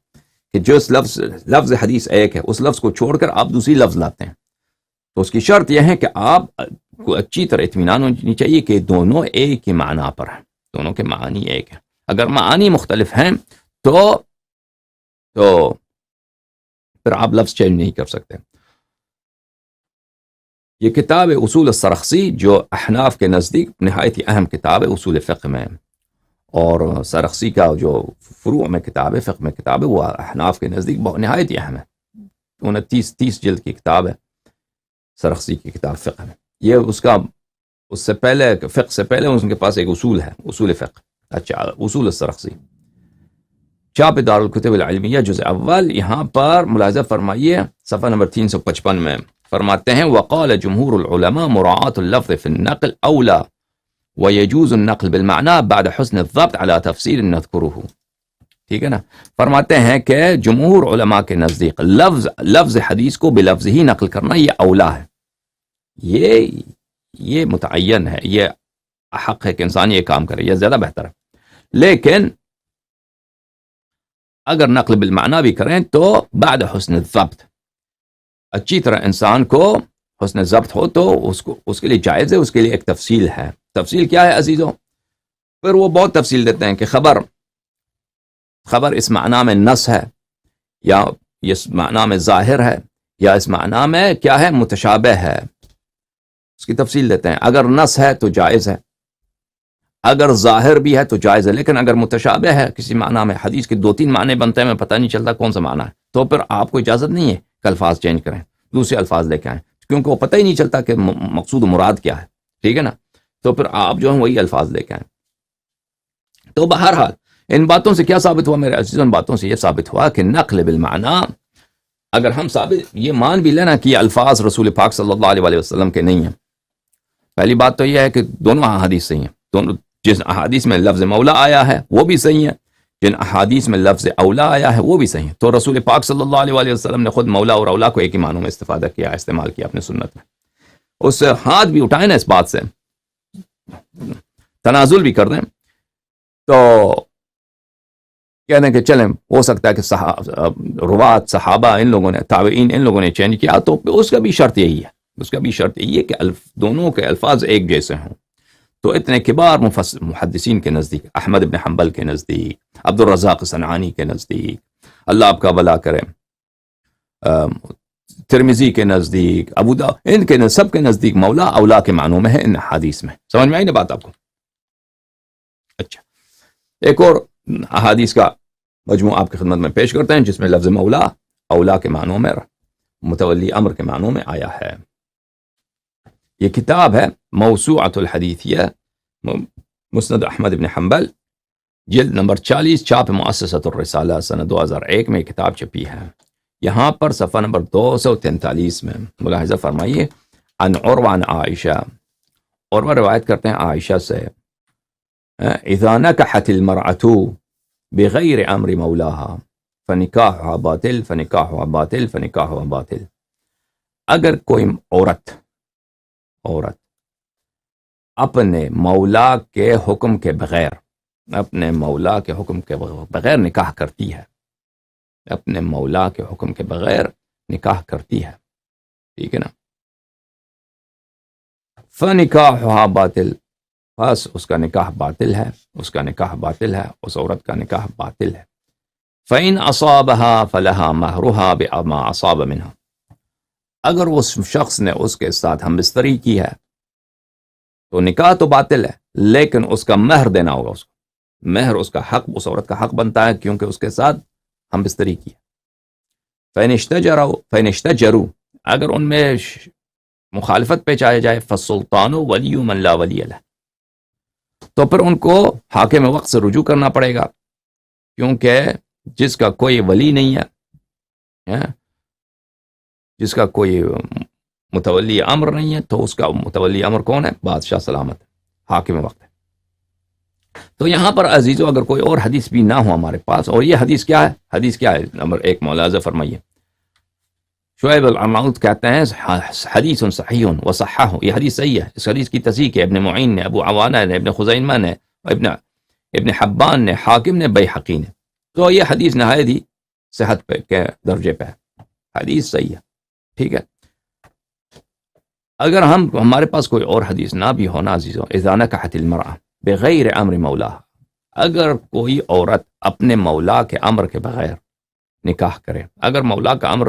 کہ جو اس لفظ حدیث ایک ہے اس لفظ کو چھوڑ کر آپ دوسری لفظ لاتے ہیں تو اس کی شرط یہ ہے کہ آپ کو اچھی طرح اطمینان ہونی چاہیے کہ دونوں ایک ہی معنی پر ہیں، دونوں کے معنی ایک ہیں۔ اگر معانی مختلف ہیں تو پھر آپ لفظ چینج نہیں کر سکتے۔ یہ کتاب اصول السرخسی جو احناف کے نزدیک نہایت ہی اہم کتاب ہے اصول فقہ میں، اور سرخسی کا جو فروع میں کتاب ہے، فقہ میں کتاب ہے، وہ احناف کے نزدیک نہایت ہی اہم ہے۔ 29 جلد کی کتاب ہے سرخسی کی کتاب فقہ میں۔ یہ اس سے پہلے فقہ سے پہلے ان کے پاس ایک اصول ہے، اصول فقہ، اچھا، اصول السرخسی، چاپ دار الکتب العلمیہ جزء اول۔ یہاں پر ملاحظہ فرمائیے صفحہ نمبر 355 میں فرماتے ہیں وقال جمہور العلماء مراعاة اللفظ في النقل اولا ويجوز النقل بالمعنى بعد حسن الضبط على تفصیل نذکره، ٹھیک ہے نا۔ فرماتے ہیں کہ جمہور علماء کے نزدیک لفظ حدیث کو بلفظ ہی نقل کرنا یہ اولا ہے، یہ متعین ہے، یہ حق ہے کہ انسان یہ کام کرے، یہ زیادہ بہتر ہے۔ لیکن اگر نقل بالمعنی بھی کریں تو بعد حسن الضبط، اچھی طرح انسان کو حسن ضبط ہو تو اس کے لیے جائز ہے، اس کے لیے ایک تفصیل ہے۔ تفصیل کیا ہے عزیزوں؟ پھر وہ بہت تفصیل دیتے ہیں کہ خبر اس معنی میں نص ہے، یا اس معنی میں ظاہر ہے، یا اس معنی میں کیا ہے، متشابہ ہے، اس کی تفصیل دیتے ہیں۔ اگر نص ہے تو جائز ہے، اگر ظاہر بھی ہے تو جائز ہے، لیکن اگر متشابہ ہے کسی معنی میں، حدیث کے 2-3 معنی بنتے ہیں، میں پتہ نہیں چلتا کون سا معنی ہے، تو پھر آپ کو اجازت نہیں ہے کہ الفاظ چینج کریں، دوسرے الفاظ لے کے آئیں، کیونکہ وہ پتہ ہی نہیں چلتا کہ مقصود و مراد کیا ہے، ٹھیک ہے نا۔ تو پھر آپ جو ہیں وہی الفاظ لے کے آئیں۔ تو بہرحال ان باتوں سے کیا ثابت ہوا میرے عزیزوں؟ ان باتوں سے یہ ثابت ہوا کہ نقل بالمعنی، اگر ہم یہ مان بھی لینا کہ یہ الفاظ رسول پاک صلی اللہ علیہ وسلم کے نہیں ہیں، پہلی بات تو یہ ہے کہ دونوں احادیث صحیح ہیں، دونوں، جس احادیث میں لفظ مولا آیا ہے وہ بھی صحیح ہے، جن احادیث میں لفظ اولا آیا ہے وہ بھی صحیح ہے۔ تو رسول پاک صلی اللہ علیہ وسلم نے خود مولا اور اولا کو ایک ہی معنوں میں استعمال کیا اپنے سنت میں۔ اس سے ہاتھ بھی اٹھائیں نا، اس بات سے تنازل بھی کر دیں تو کہنے کہ چلیں ہو سکتا ہے کہ روات صحابہ ان لوگوں نے، تابعین ان لوگوں نے چینج کیا، تو اس کا بھی شرط یہی ہے، کہ دونوں کے الفاظ ایک جیسے ہوں۔ تو اتنے کبار محدثین کے نزدیک، احمد بن حنبل کے نزدیک، عبد الرزاق صنعانی کے نزدیک، اللہ آپ کا بھلا کرے، ترمذی کے نزدیک، ابو داؤد، ان کے سب کے نزدیک مولا اولا کے معنوں میں ہے ان حدیث میں۔ سمجھ میں آئی نا بات آپ کو؟ اچھا، ایک اور احادیث کا مجموعہ آپ کی خدمت میں پیش کرتے ہیں جس میں لفظ مولا اولا کے معنوں میں، متولی امر کے معنوں میں آیا ہے۔ یہ کتاب ہے موسوعۃ الحدیثیہ مسند احمد بن حنبل، جلد نمبر 40، چھاپ مؤسسۃ الرسالہ، سنہ 2001 میں کتاب چھپی ہے۔ یہاں پر صفحہ نمبر 243 میں ملاحظہ فرمائیے، عن عروہ عن عائشہ، عروہ روایت کرتے ہیں عائشہ سے، اذا نکحت المرأة بغیر امر مولاها فنکاحها باطل فنکاحها باطل فنکاحها باطل۔ اگر کوئی عورت اپنے مولا کے حکم کے بغیر، اپنے مولا کے حکم کے بغیر نکاح کرتی ہے، اپنے مولا کے حکم کے بغیر نکاح کرتی ہے، ٹھیک ہے نا، فنکاحها باطل، بس اس کا نکاح باطل ہے، اس کا نکاح باطل ہے، اس عورت کا نکاح باطل ہے۔ فَإِنْ أَصَابَهَا فَلَهَا مَهْرُهَا بِمَا أَصَابَ مِنْهَا، اگر اس شخص نے اس کے ساتھ ہم بستری کی ہے تو نکاح تو باطل ہے، لیکن اس کا مہر دینا ہوگا، اس کو مہر، اس کا حق، اس عورت کا حق بنتا ہے کیونکہ اس کے ساتھ ہم بستری کی ہے۔ فَإِنِ اشْتَجَرُوا، اگر ان میں مخالفت پیش آیا جائے، فَالسُّلْطَانُ وَلِيُّ مَنْ لَا وَلِيَّ لَهُ، تو پھر ان کو حاکم وقت سے رجوع کرنا پڑے گا، کیونکہ جس کا کوئی ولی نہیں ہے، جس کا کوئی متولی امر نہیں ہے، تو اس کا متولی امر کون ہے؟ بادشاہ سلامت، حاکم وقت ہے۔ تو یہاں پر عزیزو اگر کوئی اور حدیث بھی نہ ہو ہمارے پاس، اور یہ حدیث کیا ہے؟ حدیث کیا ہے؟ نمبر 1 ملاحظہ فرمائیے، شعیب الارناؤط کہتے ہیں حدیث صحیح وصححہ، یہ حدیث صحیح ہے۔ اس حدیث کی تصحیح ہے ابن معین نے، ابو عوانہ نے، ابن خزیمہ نے، ابن حبان نے، حاکم نے، بیہقی نے۔ تو یہ حدیث نہایت ہی صحت پہ کے درجے پہ ہے، حدیث صحیح ہے، ٹھیک ہے۔ اگر ہمارے پاس کوئی اور حدیث نہ بھی ہونا عزیزو، اذا نکحت المرأة بغیر امر مولاها، اگر کوئی عورت اپنے مولا کے امر کے بغیر نکاح کرے، اگر مولا کا امر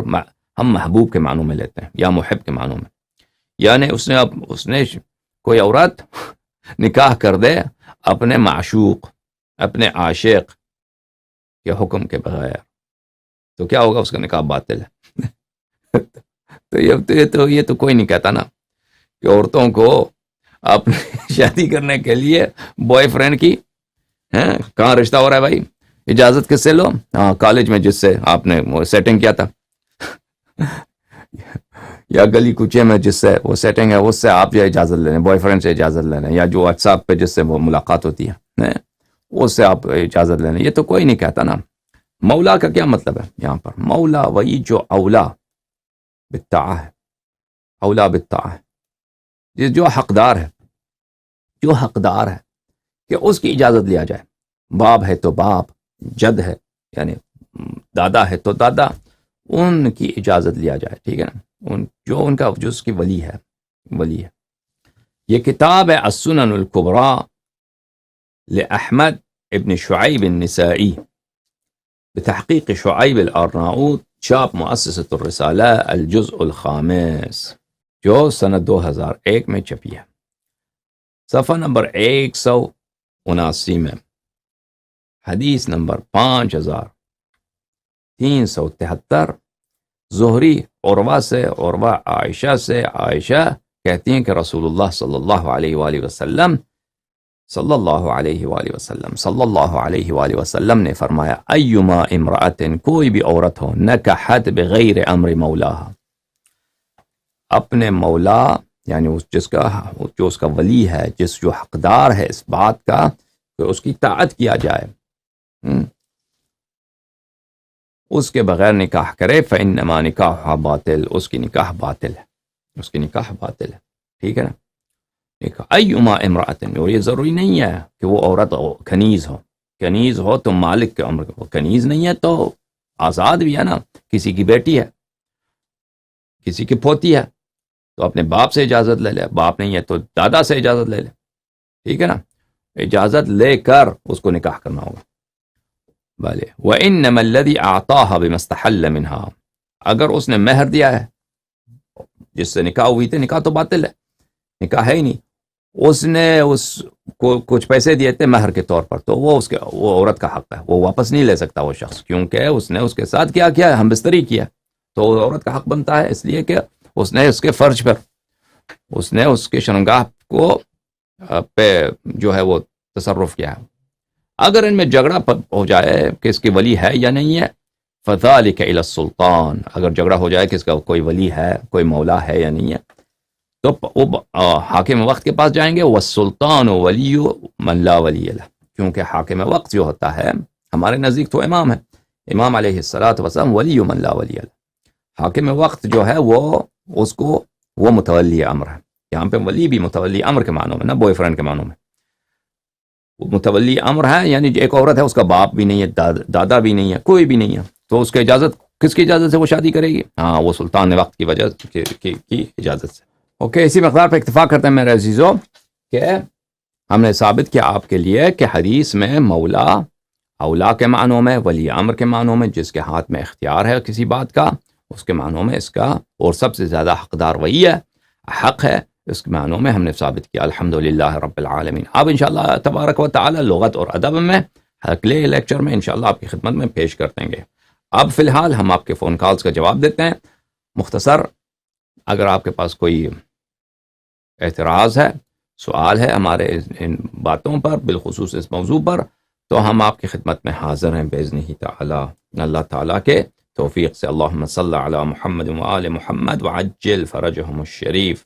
ہم محبوب کے معنوں میں لیتے ہیں یا محب کے معنوں میں، یعنی اس نے کوئی عورت نکاح کر دے اپنے معشوق، اپنے عاشق کے حکم کے بغیر، تو کیا ہوگا؟ اس کا نکاح باطل ہے۔ تو یہ تو کوئی نہیں کہتا نا کہ عورتوں کو اپنے شادی کرنے کے لیے بوائے فرینڈ کی کہاں رشتہ ہو رہا ہے بھائی، اجازت کس سے لو؟ ہاں، کالج میں جس سے آپ نے سیٹنگ کیا تھا، یا گلی کوچے میں جس سے وہ سیٹنگ ہے، اس سے آپ جو اجازت لے لیں، بوائے فرینڈ سے اجازت لے لیں، یا جو واٹس ایپ پہ جس سے وہ ملاقات ہوتی ہے اس سے آپ اجازت لے لیں۔ یہ تو کوئی نہیں کہتا نا۔ مولا کا کیا مطلب ہے یہاں پر؟ مولا وہی جو اولا بالطاعہ ہے، اولا بالطاعہ ہے، جو حقدار ہے، جو حقدار ہے کہ اس کی اجازت لیا جائے۔ باپ ہے تو باپ، جد ہے یعنی دادا ہے تو دادا، ان کی اجازت لیا جائے، ٹھیک ہے نا، جو اس کی ولی ہے، ولی ہے۔ یہ کتاب ہے السنن الکبریٰ لأحمد ابن شعیب النسائی بتحقیق شعیب الارناؤط، چھاپ مؤسسۃ الرسالہ الجزء الخامس، جو سنہ 2001 میں چھپی ہے، صفحہ نمبر 179 میں، حدیث نمبر 5373۔ زہری عروہ سے، عروہ عائشہ سے، عائشہ کہتی ہیں کہ رسول اللہ صلی اللہ علیہ وآلہ وسلم صلی اللہ علیہ وآلہ وسلم صلی اللہ علیہ وآلہ وسلم نے فرمایا، ایما امرأۃ، کوئی بھی عورت ہو، نکحت بغیر امر مولاہا، اپنے مولا یعنی جو اس کا ولی ہے، جو حقدار ہے اس بات کا کہ اس کی طاعت کیا جائے، اس کے بغیر نکاح کرے، فإنما نکاحها باطل، اس کی نکاح باطل ہے، اس کی نکاح باطل ہے، ٹھیک ہے نا۔ ایما امرأۃ، اور یہ ضروری نہیں ہے کہ وہ عورت کنیز ہو، کنیز ہو تو مالک کے امر کو، کنیز نہیں ہے تو آزاد بھی ہے نا، کسی کی بیٹی ہے، کسی کی پوتی ہے تو اپنے باپ سے اجازت لے لے، باپ نہیں ہے تو دادا سے اجازت لے لے، ٹھیک ہے نا، اجازت لے کر اس کو نکاح کرنا ہوگا۔ بھلے وَإِنَّمَا الَّذِي أَعْطَاهَا بِمَا اسْتَحَلَّ مِنْهَا، اگر اس نے مہر دیا ہے، جس سے نکاح ہوئی تھی، نکاح تو باطل ہے، نکاح ہے ہی نہیں، اس نے اس کو کچھ پیسے دیے تھے مہر کے طور پر، تو وہ عورت کا حق ہے، وہ واپس نہیں لے سکتا وہ شخص، کیونکہ اس نے اس کے ساتھ کیا ہم بستری کیا، تو وہ عورت کا حق بنتا ہے، اس لیے کہ اس نے اس کے فرج پر، اس نے اس کے شرمگاہ کو پہ جو ہے وہ تصرف کیا ہے۔ اگر ان میں جھگڑا ہو جائے کہ اس کی ولی ہے یا نہیں ہے، فذلک الی السلطان، اگر جھگڑا ہو جائے کہ اس کا کوئی ولی ہے، کوئی مولا ہے یا نہیں ہے، تو وہ حاکم وقت کے پاس جائیں گے، والسلطان ولی من لا ولی لہ، کیونکہ حاکم وقت جو ہوتا ہے ہمارے نزدیک تو امام ہے، امام علیہ السلام ولی من لا ولی لہ، حاکم وقت جو ہے وہ متولی امر ہے، یہاں پہ ولی بھی متولی امر کے معنوں میں، نہ بوائے فرینڈ کے معنوں میں، متولی امر ہے، یعنی ایک عورت ہے، اس کا باپ بھی نہیں ہے، دادا بھی نہیں ہے، کوئی بھی نہیں ہے، تو اس کی اجازت، کس کی اجازت سے وہ شادی کرے گی؟ ہاں، وہ سلطان وقت کی وجہ کی اجازت سے۔ اوکے، اسی مقدار پہ اکتفا کرتے ہیں میرے عزیزوں کہ ہم نے ثابت کیا آپ کے لیے کہ حدیث میں مولا اولا کے معنوں میں، ولی امر کے معنوں میں، جس کے ہاتھ میں اختیار ہے کسی بات کا، اس کے معنوں میں اس کا، اور سب سے زیادہ حقدار وہی ہے، حق ہے، اس کے معنوں میں ہم نے ثابت کیا، الحمدللہ رب العالمین۔ اب انشاءاللہ تبارک و تعالی لغت اور ادب میں اگلے لیکچر میں انشاءاللہ آپ کی خدمت میں پیش کرتے ہیں گے۔ اب فی الحال ہم آپ کے فون کالز کا جواب دیتے ہیں مختصر۔ اگر آپ کے پاس کوئی اعتراض ہے، سوال ہے ہمارے ان باتوں پر، بالخصوص اس موضوع پر، تو ہم آپ کی خدمت میں حاضر ہیں باذنہ تعالی، اللہ تعالیٰ کے توفیق سے۔ اللہم صلی علی محمد وآل محمد وعجل فرجہم الشریف۔